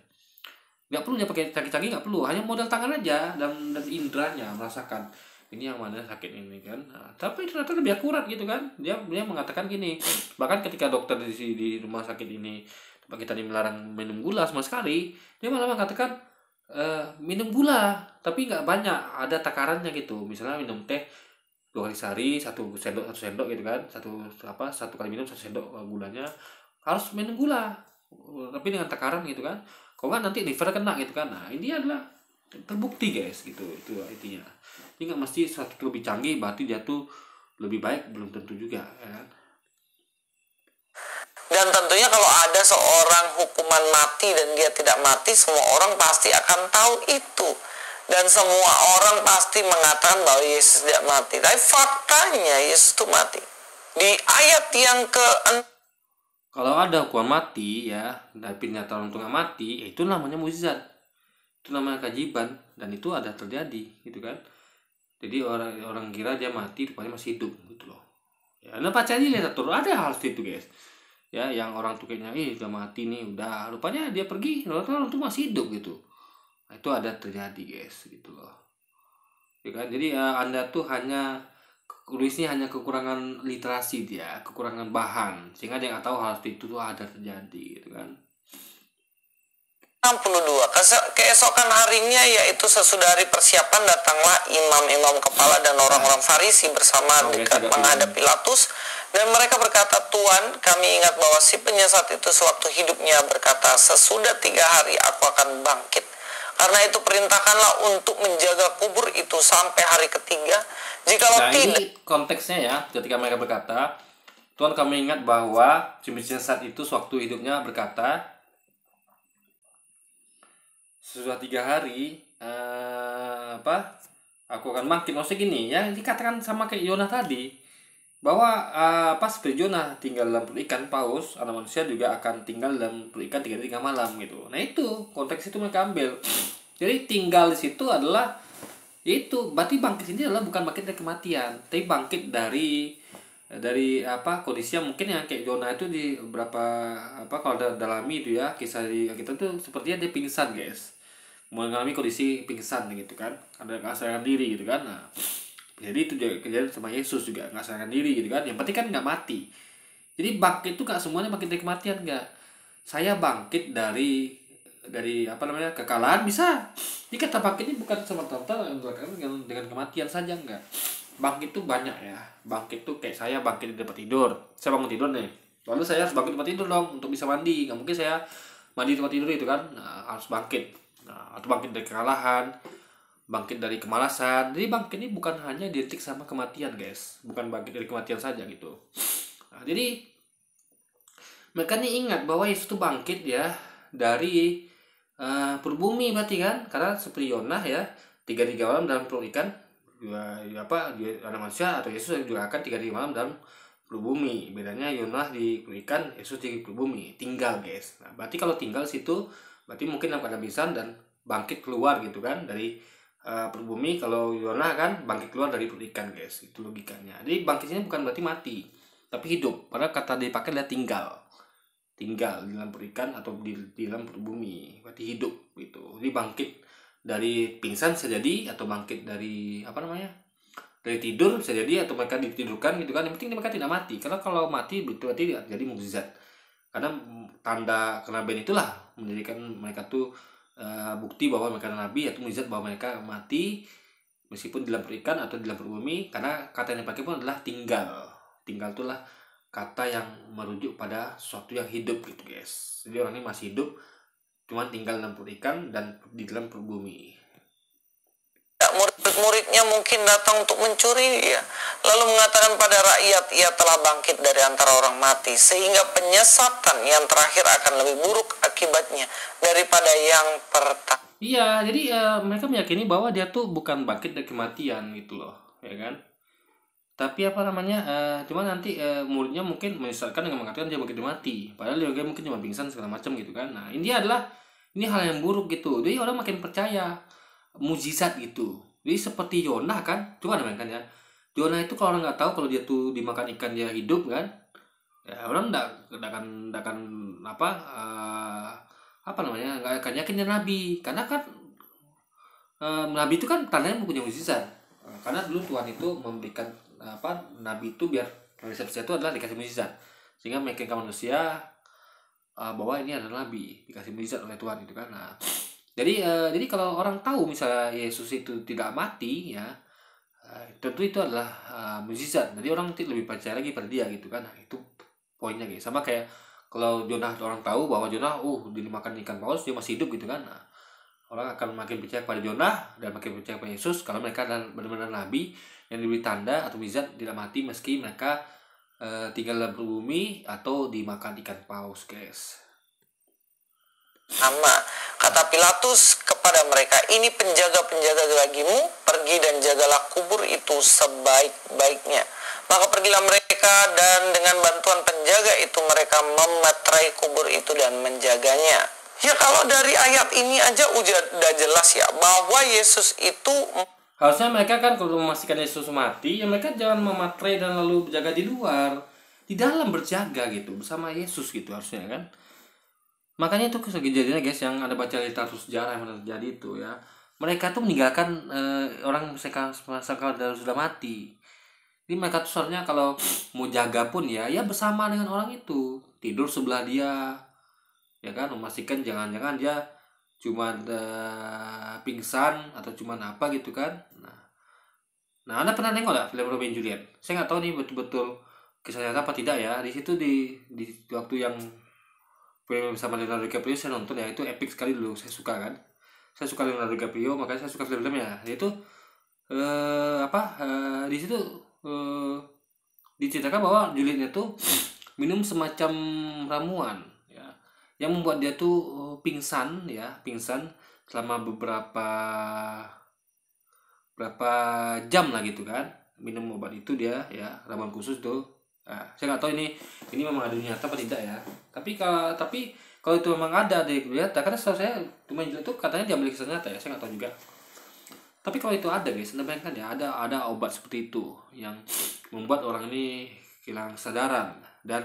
nggak perlu dia pakai canggih-canggih, nggak perlu, hanya modal tangan aja dan indranya merasakan ini yang mana sakit ini kan. Nah, tapi ternyata lebih akurat gitu kan, dia mengatakan gini, bahkan ketika dokter di rumah sakit ini kita melarang minum gula sama sekali, dia malah mengatakan minum gula tapi nggak banyak, ada takarannya gitu, misalnya minum teh 2 kali sehari, satu sendok gitu kan, satu kali minum 1 sendok gulanya, harus minum gula tapi dengan takaran gitu kan, kalau nggak nanti liver kena gitu kan. Nah ini adalah terbukti guys gitu, itu intinya. Ini nggak mesti satu lebih canggih berarti dia tuh lebih baik, belum tentu juga ya kan. Dan tentunya kalau ada seorang hukuman mati dan dia tidak mati, semua orang pasti akan tahu itu. Dan semua orang pasti mengatakan bahwa Yesus tidak mati. Tapi faktanya Yesus itu mati. Di ayat yang kalau ada hukuman mati ya, tapi ternyata orang itu nggak mati, ya itu namanya mukjizat, itu namanya keajaiban, dan itu ada terjadi gitu kan. Jadi orang kira dia mati, rupanya masih hidup gitu loh. Ya, nah baca aja lihat tuh, ada hal seperti itu guys. Ya, yang orang tuh kayaknya udah mati nih, udah, rupanya dia pergi, orang tuh masih hidup gitu. Nah, itu ada terjadi guys gitu loh. Ya kan? Jadi Anda tuh tulisnya hanya kekurangan literasi dia, kekurangan bahan, sehingga dia nggak tahu hal itu tuh ada terjadi gitu kan. 62, keesokan harinya yaitu sesudah hari persiapan datanglah imam-imam kepala dan orang-orang Farisi bersama dekat menghadap Pilatus, dan mereka berkata, Tuan, kami ingat bahwa si penyesat itu sewaktu hidupnya berkata, sesudah 3 hari aku akan bangkit. Karena itu perintahkanlah untuk menjaga kubur itu sampai hari ketiga. Jikalau tidak, ini konteksnya ya, ketika mereka berkata, Tuhan kami ingat bahwa si penyesat itu sewaktu hidupnya berkata, sesudah 3 hari aku akan bangkit. Maksudnya gini ya, dikatakan sama kayak Yonah tadi, bahwa seperti Yonah tinggal dalam perut ikan, paus anak manusia juga akan tinggal dalam perut ikan 3 hari 3 malam gitu. Nah itu konteks itu mereka ambil. Jadi tinggal di situ adalah itu, berarti bangkit ini adalah bukan bangkit dari kematian, tapi bangkit dari kondisi yang mungkin yang kayak Yonah itu di beberapa kalau dalami itu ya, kisah di kita tuh sepertinya dia pingsan guys, mengalami kondisi pingsan gitu kan, ada nggak sadarkan diri gitu kan. Nah jadi itu juga kejadian sama Yesus juga, nggak sadarkan diri gitu kan, yang penting kan nggak mati. Jadi bangkit itu nggak semuanya bangkit dari kematian, nggak. Saya bangkit dari kekalahan bisa. Jadi kata bangkit ini bukan semata-mata dengan kematian saja, enggak. Bangkit itu banyak ya. Bangkit itu kayak saya bangkit di tempat tidur. Saya bangun tidur nih, lalu saya harus bangkit di tempat tidur dong untuk bisa mandi. Nggak mungkin saya mandi di tempat tidur itu kan. Nah, harus bangkit. Nah, atau bangkit dari kekalahan, bangkit dari kemalasan. Jadi bangkit ini bukan hanya identik sama kematian guys, bukan bangkit dari kematian saja gitu. Nah, jadi mereka nih ingat bahwa Yesus itu bangkit ya dari perut bumi berarti kan, karena seperti Yonah ya 3 malam dalam perut ikan, dia anak manusia atau Yesus juga akan 3 malam dalam perut bumi. Bedanya Yonah di perut ikan, Yesus di perut bumi, tinggal guys. Nah, berarti kalau tinggal situ berarti mungkin dalam keadaan pingsan dan bangkit keluar gitu kan dari perut bumi. Kalau Yonah kan bangkit keluar dari perut ikan guys, itu logikanya. Jadi bangkitnya bukan berarti mati tapi hidup, karena kata dipakai adalah tinggal di dalam perut ikan atau di dalam perut bumi, berarti hidup gitu. Jadi bangkit dari pingsan bisa jadi, atau bangkit dari dari tidur bisa jadi, atau mereka ditidurkan gitu kan. Yang penting mereka tidak mati, karena kalau mati berarti jadi mukjizat, karena tanda kenabian itulah menjadikan mereka tuh bukti bahwa mereka nabi, atau mukjizat bahwa mereka mati meskipun di dalam perut ikan atau di dalam perut bumi, karena kata yang dipakai pun adalah tinggal itulah kata yang merujuk pada sesuatu yang hidup gitu guys. Jadi orang ini masih hidup, cuman tinggal dalam perut ikan dan di dalam perut bumi. Murid-muridnya mungkin datang untuk mencuri dia, lalu mengatakan pada rakyat, ia telah bangkit dari antara orang mati, sehingga penyesatan yang terakhir akan lebih buruk akibatnya daripada yang pertama. Iya, jadi mereka meyakini bahwa dia tuh bukan bangkit dari kematian gitu loh, ya kan? Tapi apa namanya, cuma nanti muridnya mungkin menyesatkan dengan mengatakan dia bangkit dari mati. Padahal dia mungkin cuma pingsan segala macam gitu kan. Nah ini hal yang buruk gitu. Jadi orang makin percaya mukjizat gitu. Jadi seperti Yonah kan, coba bayangkan ya. Yonah itu kalau orang nggak tahu kalau dia tuh dimakan ikan dia hidup kan, ya orang nggak akan apa apa namanya nggak akan yakin dia nabi karena kan nabi itu kan tandanya mempunyai mukjizat. Karena dulu Tuhan itu memberikan apa nabi itu biar resepsi itu adalah dikasih mukjizat sehingga meyakinkan manusia bahwa ini adalah nabi dikasih mukjizat oleh Tuhan itu kan. Nah, jadi kalau orang tahu misalnya Yesus itu tidak mati ya, tentu itu adalah mukjizat. Jadi orang lebih percaya lagi pada dia gitu kan. Nah, itu poinnya gitu. Sama kayak kalau Jonah orang tahu bahwa Jonah dimakan ikan paus dia masih hidup gitu kan. Nah, orang akan makin percaya pada Jonah dan makin percaya pada Yesus kalau mereka adalah benar-benar nabi yang diberi tanda atau mukjizat tidak mati meski mereka tinggal dalam bumi atau dimakan ikan paus, guys. Sama, kata Pilatus kepada mereka, ini penjaga-penjaga bagimu, pergi dan jagalah kubur itu sebaik-baiknya. Maka pergilah mereka dan dengan bantuan penjaga itu mereka memeterai kubur itu dan menjaganya. Ya kalau dari ayat ini aja udah jelas ya bahwa Yesus itu harusnya mereka kan kalau memastikan Yesus mati ya mereka jangan mematrai dan lalu berjaga di luar, di dalam berjaga gitu bersama Yesus gitu harusnya kan. Makanya itu kejadiannya guys yang ada baca literatur sejarah yang terjadi itu ya, mereka tuh meninggalkan orang mereka sudah mati. Jadi mereka tuh seharusnya kalau mau jaga pun ya bersama dengan orang itu, tidur sebelah dia ya kan, memastikan jangan-jangan dia cuma pingsan atau cuma apa gitu kan. Nah Anda pernah nengok nggak film Romeo and Juliet? Saya nggak tahu nih betul-betul kisah nyata apa tidak ya. Di situ di waktu yang film sama Leonardo DiCaprio saya nonton ya, itu epic sekali dulu, saya suka kan. Saya suka Leonardo DiCaprio makanya saya suka film-filmnya. Itu di situ diceritakan bahwa Juliet itu minum semacam ramuan ya yang membuat dia tuh pingsan selama berapa jam lah gitu kan. Minum obat itu dia ya, ramuan khusus tuh. Nah, saya nggak tahu ini memang ada nyata apa tidak ya. Tapi kalau itu memang ada di nyata, karena setahu saya cuma itu katanya diambil kisah nyata ya, saya nggak tahu juga. Tapi kalau itu ada guys, Anda bayangkan ya ada obat seperti itu yang membuat orang ini kehilangan kesadaran dan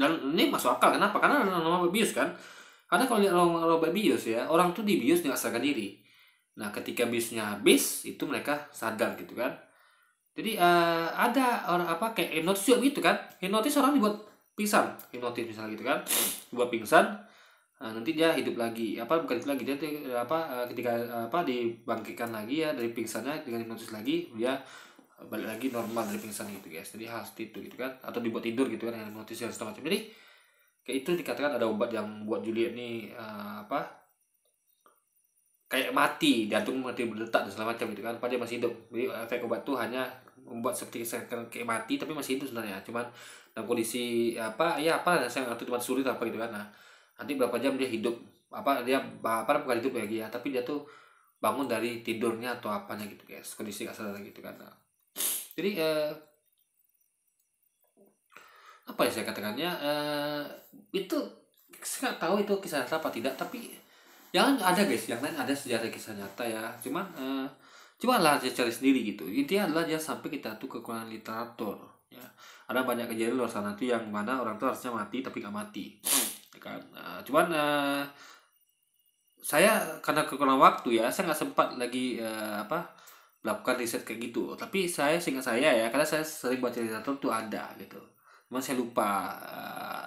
ini masuk akal. Kenapa? Karena ada nama bius kan. Karena kalau lihat obat bius ya, orang tuh dibius dengan sadar diri. Nah ketika biusnya habis itu mereka sadar gitu kan. Jadi ada orang kayak hipnotis juga gitu kan. Hipnotis orang dibuat pingsan, hipnotis misalnya gitu kan, dibuat pingsan. Nah, nanti dia hidup lagi, bukan hidup lagi, dia ketika dibangkitkan lagi ya dari pingsannya dengan hipnotis lagi, dia balik lagi normal dari pingsan gitu guys. Jadi hal seperti itu gitu kan, atau dibuat tidur gitu kan dengan hipnotis dan segala macam. Jadi kayak itu dikatakan ada obat yang buat Juliet nih kayak mati, jantung mati berdetak dan segala macam gitu kan, padahal dia masih hidup. Jadi efek obat tuh hanya membuat seperti kayak mati tapi masih hidup sebenarnya, cuman dalam kondisi saya nggak tahu cuma sulit apa gitu kan. Nah nanti berapa jam dia hidup bukan hidup lagi ya, tapi dia tuh bangun dari tidurnya atau apanya gitu guys, kondisi nggak sadar gitu kan. Nah, jadi apa ya saya katakannya, itu saya nggak tahu itu kisah nyata apa tidak, tapi yang ada guys, yang lain ada sejarah kisah nyata ya, cuman cobalah dia cari sendiri gitu. Intinya adalah dia sampai kita tuh kekurangan literatur ya. Ada banyak kejadian luar sana tuh yang mana orang tuh harusnya mati tapi nggak mati kan. Cuman saya karena kekurangan waktu ya, saya nggak sempat lagi melakukan riset kayak gitu. Tapi seingat saya ya, karena saya sering baca literatur tuh ada gitu. Cuman saya lupa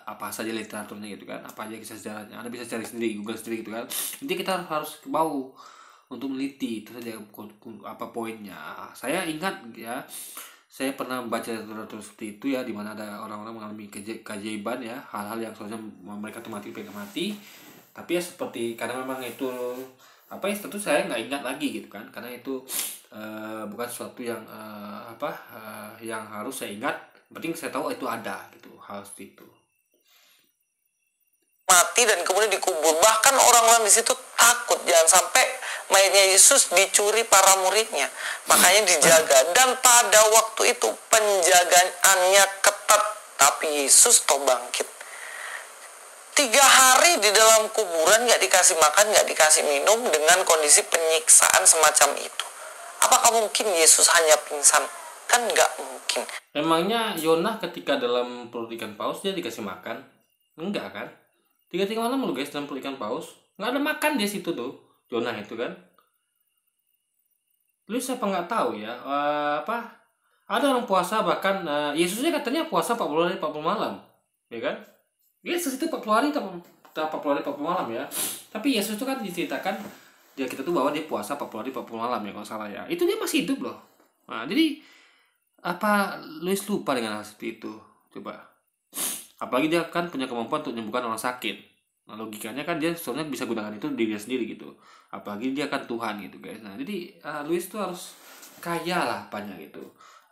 apa saja literaturnya gitu kan, apa aja kisah sejarahnya. Anda bisa cari sendiri, Google sendiri gitu kan. Nanti kita harus mau untuk meneliti itu saja apa poinnya. Saya ingat ya, saya pernah membaca literatur seperti itu ya, di mana ada orang-orang mengalami keajaiban ya, hal-hal yang seharusnya mereka tuh mati pengen mati, tapi ya seperti karena memang itu tentu saya nggak ingat lagi gitu kan, karena itu bukan sesuatu yang yang harus saya ingat. Penting saya tahu itu ada gitu, hal seperti itu. Mati dan kemudian dikubur. Bahkan orang-orang di situ takut jangan sampai mayatnya Yesus dicuri para muridnya. Makanya dijaga. Dan pada waktu itu penjagaannya ketat. Tapi Yesus toh bangkit. 3 hari di dalam kuburan gak dikasih makan, gak dikasih minum dengan kondisi penyiksaan semacam itu. Apakah mungkin Yesus hanya pingsan? Kan gak mungkin. Emangnya Yonah ketika dalam perut ikan paus dia dikasih makan? Enggak kan? 3 malam lu guys dalam perut ikan paus. Nggak ada makan di situ tuh. Yonah itu kan. Lu siapa nggak tahu ya. Ada orang puasa bahkan Yesusnya katanya puasa 40 hari 40 malam. Ya kan? Yesus itu 40 hari 40 hari 40 malam ya. Tapi Yesus itu kan diceritakan dia kita tuh bahwa dia puasa 40 hari 40 malam ya kalau salah ya. Itu dia masih hidup loh. Nah, jadi apa Luis lupa dengan hal seperti itu? Coba. Apalagi dia kan punya kemampuan untuk menyembuhkan orang sakit. Nah, logikanya kan dia sebenarnya bisa gunakan itu diri dia sendiri gitu. Apalagi dia kan Tuhan gitu guys. Nah, jadi Luis tuh harus kaya lah apanya gitu.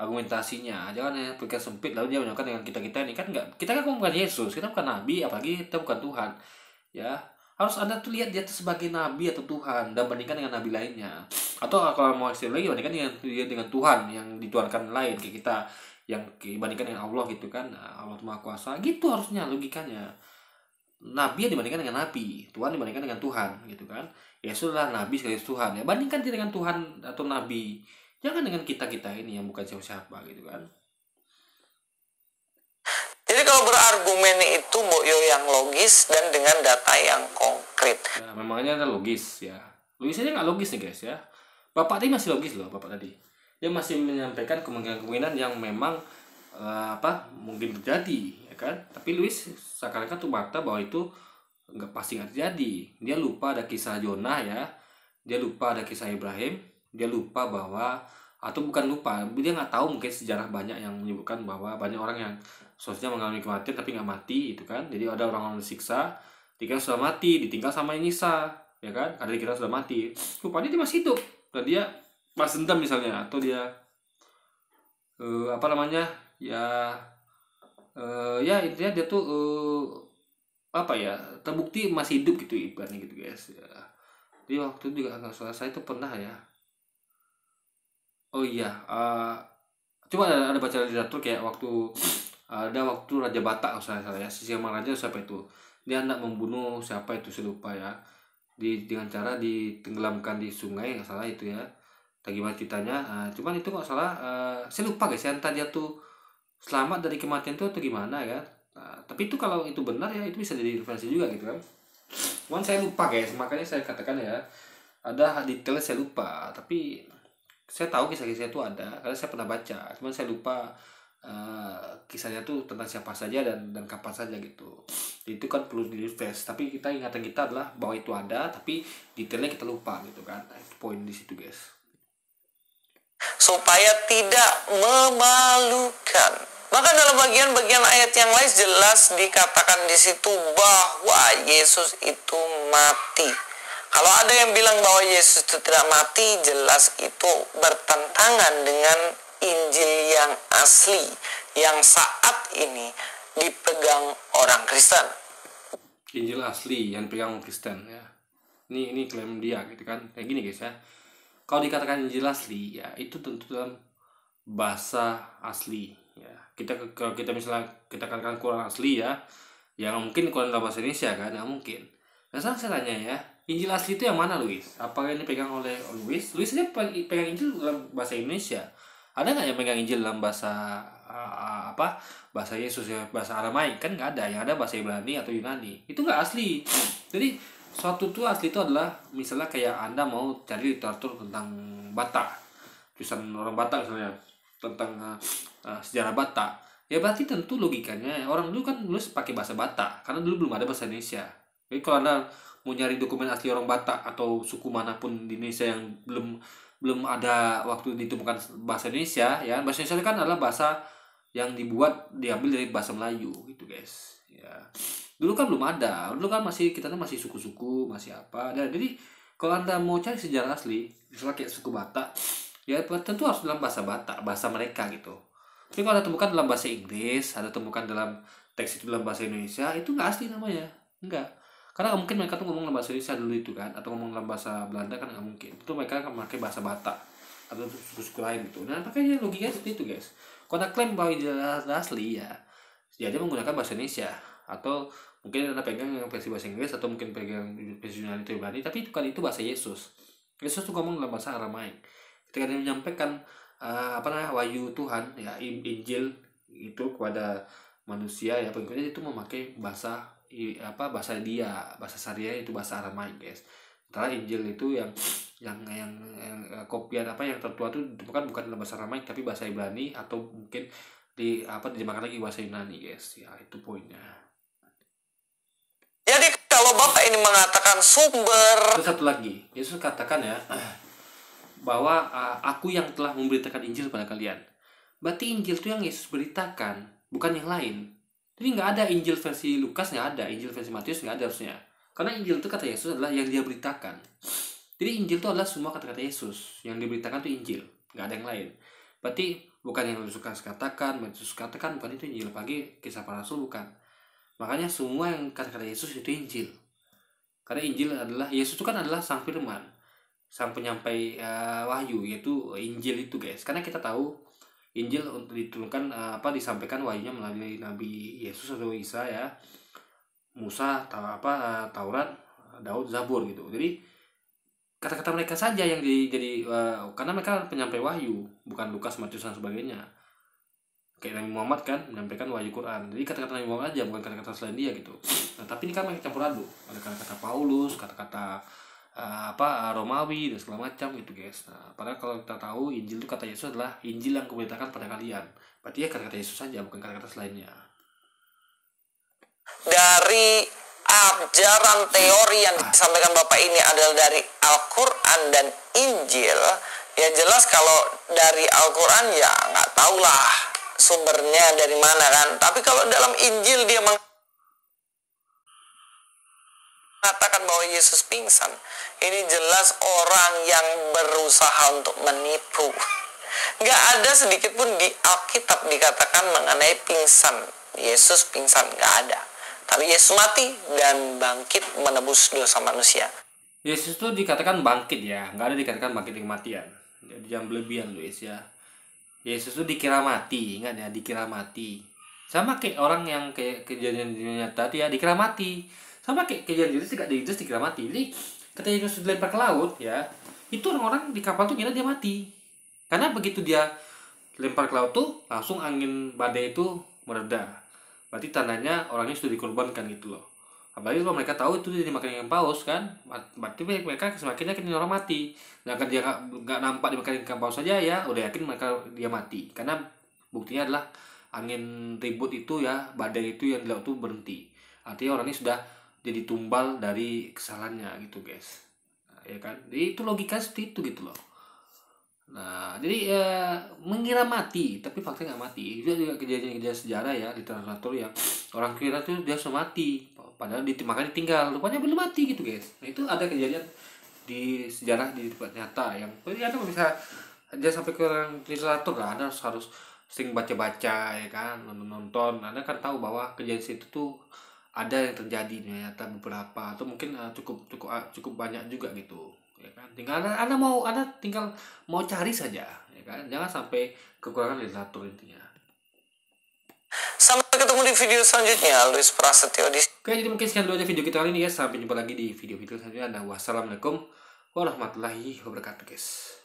Argumentasinya jangan hanya pikir sempit lalu dia menyamakan dengan kita ini kan enggak, kita kan bukan Yesus, kita bukan nabi, apalagi kita bukan Tuhan ya. Harus Anda tuh lihat dia tuh sebagai nabi atau Tuhan dan bandingkan dengan nabi lainnya, atau kalau mau istilah lagi bandingkan dengan Tuhan yang dituhankan lain kayak kita yang dibandingkan dengan Allah gitu kan. Allah Maha Kuasa gitu harusnya logikanya. Nabi dibandingkan dengan nabi, Tuhan dibandingkan dengan Tuhan gitu kan. Yesus adalah nabi sekaligus Tuhan ya, bandingkan dia dengan Tuhan atau nabi. Jangan dengan kita ini yang bukan siapa-siapa gitu kan. Jadi kalau berargumen itu Boyo yang logis dan dengan data yang konkret. Ya, memangnya ada logis ya. Logis aja nggak logis nih guys ya. Bapak tadi masih logis loh, Bapak tadi. Dia masih menyampaikan kemungkinan yang memang mungkin terjadi ya kan. Tapi Luis seakan-akan tuh fakta bahwa itu nggak pasti nggak terjadi. Dia lupa ada kisah Yonah ya. Dia lupa ada kisah Ibrahim. Dia lupa bahwa atau bukan lupa, dia nggak tahu mungkin sejarah banyak yang menyebutkan bahwa banyak orang yang seharusnya mengalami kematian tapi nggak mati itu kan. Jadi ada orang-orang disiksa dikira sudah mati, ditinggal sama yang nyisa ya kan, karena dikira sudah mati, rupanya dia masih hidup dan dia balas dendam misalnya, atau dia ya intinya dia tuh terbukti masih hidup gitu ibaratnya gitu guys ya. Jadi waktu itu juga nggak salah saya itu pernah ya. Oh iya, coba ada baca literatur kayak waktu Raja Batak saya ya, Sisingamaraja siapa itu, dia hendak membunuh siapa itu saya lupa ya, dengan cara ditenggelamkan di sungai nggak salah itu ya, bagaimana ceritanya. Cuman itu nggak salah, saya lupa guys ya, entah dia tuh selamat dari kematian itu atau gimana ya. Tapi itu kalau itu benar ya itu bisa jadi referensi juga gitu kan. Cuman saya lupa guys, makanya saya katakan ya ada detail saya lupa, tapi saya tahu kisah-kisah itu ada karena saya pernah baca, cuman saya lupa kisahnya tuh tentang siapa saja dan kapan saja gitu. Itu kan perlu di refresh, tapi ingatan kita adalah bahwa itu ada tapi detailnya kita lupa gitu kan. Nah, itu poin di situ guys, supaya tidak memalukan. Maka dalam bagian-bagian ayat yang lain jelas dikatakan di situ bahwa Yesus itu mati. Kalau ada yang bilang bahwa Yesus itu tidak mati, jelas itu bertentangan dengan Injil yang asli, yang saat ini dipegang orang Kristen. Injil asli yang dipegang orang Kristen ya. Ini klaim dia gitu kan. Kayak gini guys ya. Kalau dikatakan Injil asli ya itu tentu dalam bahasa asli ya. Kalau kita misalnya kita katakan Quran asli ya, yang mungkin Quran dalam bahasa Indonesia kan, nggak mungkin. Nah sekarang saya tanya ya, Injil asli itu yang mana Luis? Apakah ini pegang oleh Luis? Luis aja pegang Injil dalam bahasa Indonesia. Ada nggak yang pegang Injil dalam bahasa bahasa Yesus ya, bahasa Aramaik? Kan nggak ada. Yang ada bahasa Ibrani atau Yunani. Itu nggak asli. Jadi suatu tuh asli itu adalah misalnya kayak Anda mau cari literatur tentang Batak, tulisan orang Batak misalnya tentang sejarah Batak. Ya berarti tentu logikanya orang dulu kan nulis pakai bahasa Batak karena dulu belum ada bahasa Indonesia. Jadi kalau Anda mau nyari dokumen asli orang Batak atau suku manapun di Indonesia yang belum ada waktu ditemukan bahasa Indonesia ya, bahasa Indonesia kan adalah bahasa yang diambil dari bahasa Melayu gitu guys ya. Dulu kan belum ada, dulu kan kita masih suku-suku, masih apa. Jadi kalau Anda mau cari sejarah asli misalnya kayak suku Batak ya tentu harus dalam bahasa Batak, bahasa mereka gitu. Tapi kalau Anda temukan dalam bahasa Inggris, Anda temukan dalam teks itu dalam bahasa Indonesia, itu nggak asli namanya, enggak. Karena mungkin mereka tuh ngomong dalam bahasa Indonesia dulu itu kan, atau ngomong dalam bahasa Belanda kan nggak mungkin. Itu mereka akan memakai bahasa Batak atau suku lain gitu. Nah makanya logikanya seperti itu guys. Kalau klaim bahwa ini adalah asli ya, dia menggunakan bahasa Indonesia, atau mungkin anda pegang yang versi bahasa Inggris, atau mungkin pegang versi Yunani atau Ibrani, tapi itu kan itu bahasa Yesus. Yesus tuh ngomong dalam bahasa Aramaik. Ketika dia menyampaikan wahyu Tuhan ya, Injil itu kepada manusia ya, pengikutnya itu memakai bahasa bahasa Syria, itu bahasa Aramaik guys. Sementara Injil itu yang kopian yang tertua itu bukan dalam bahasa Aramaik tapi bahasa Ibrani, atau mungkin dijemakan lagi bahasa Yunani guys. Ya itu poinnya. Jadi kalau Bapak ini mengatakan sumber, itu satu lagi Yesus katakan ya, bahwa aku yang telah memberitakan Injil pada kalian. Berarti Injil itu yang Yesus beritakan, bukan yang lain. Jadi nggak ada Injil versi Lukas, nggak ada Injil versi Matius, nggak ada harusnya. Karena Injil itu kata Yesus adalah yang dia beritakan. Jadi Injil itu adalah semua kata-kata Yesus, yang diberitakan itu Injil, nggak ada yang lain. Berarti bukan yang Lukas katakan, Matius katakan, bukan itu Injil. Pagi Kisah Para Rasul bukan. Makanya semua yang kata-kata Yesus itu Injil. Karena Injil adalah, Yesus itu kan adalah sang firman, sang penyampai wahyu, yaitu Injil itu guys. Karena kita tahu Injil untuk diturunkan disampaikan wahyunya melalui Nabi Yesus atau Isa ya, Musa, Taurat, Daud, Zabur gitu. Jadi kata-kata mereka saja yang jadi karena mereka penyampai wahyu, bukan Lukas, Matius dan sebagainya. Kayak Nabi Muhammad kan menyampaikan wahyu Quran. Jadi kata-kata Nabi Muhammad aja, bukan kata-kata selain dia gitu. Nah, tapi ini kan mereka campur aduk. Ada kata-kata Paulus, kata-kata Romawi dan segala macam gitu guys. Nah, padahal kalau kita tahu Injil itu kata Yesus adalah Injil yang kuberitakan pada kalian. Berarti ya kata-kata Yesus saja, bukan kata-kata selainnya. dari ajaran teori yang disampaikan Bapak ini adalah dari Al-Quran dan Injil, ya jelas kalau dari Al-Quran ya nggak tahulah sumbernya dari mana kan. Tapi kalau dalam Injil dia mengatakan bahwa Yesus pingsan, ini jelas orang yang berusaha untuk menipu. Nggak ada sedikit pun di Alkitab dikatakan mengenai pingsan. Yesus pingsan, nggak ada. Tapi Yesus mati dan bangkit menebus dosa manusia. Yesus itu dikatakan bangkit ya, nggak ada dikatakan bangkit dari kematian. Jadi jangan berlebihan guys ya. Yesus itu dikira mati, ingat ya, dikira mati. Sama kayak orang yang kayak kejadian nyata ya, dikira mati. Sama kayak kejadian Yesus dikira mati. Jadi ketika Yesus dilempar ke laut ya, itu orang-orang di kapal tuh kira dia mati. Karena begitu dia lempar ke laut tuh langsung angin badai itu mereda. Berarti tandanya orangnya sudah dikorbankan gitu loh. Apalagi kalau mereka tahu itu dia dimakan ikan paus kan, berarti mereka semakin yakin orang mati. Nah kan dia nggak nampak dimakan ikan paus saja ya, udah yakin dia mati. Karena buktinya adalah angin ribut itu ya, badai itu yang di laut itu berhenti. Artinya orang ini sudah jadi tumbal dari kesalahannya gitu guys. Nah, ya kan, jadi itu logika seperti itu gitu loh. Nah, jadi mengira mati, tapi faktanya nggak mati. Itu juga kejadian-kejadian sejarah ya, literatur yang orang kira tuh dia sudah mati, padahal makanya ditinggal, rupanya belum mati gitu guys. Nah, itu ada kejadian di sejarah di tempat nyata yang ternyata bisa dia sampai ke orang literatur lah. Anda harus sering baca-baca ya kan, nonton. Anda kan tahu bahwa kejadian situ tuh ada yang terjadi ternyata beberapa, atau mungkin cukup banyak juga gitu. Ya kan, tinggal anda tinggal mau cari saja ya kan, jangan sampai kekurangan literatur intinya. Sampai ketemu di video selanjutnya. Luis Prasetyo di. Oke, jadi mungkin sekian dulu aja video kita kali ini ya, sampai jumpa lagi di video selanjutnya. Dan wassalamualaikum warahmatullahi wabarakatuh guys.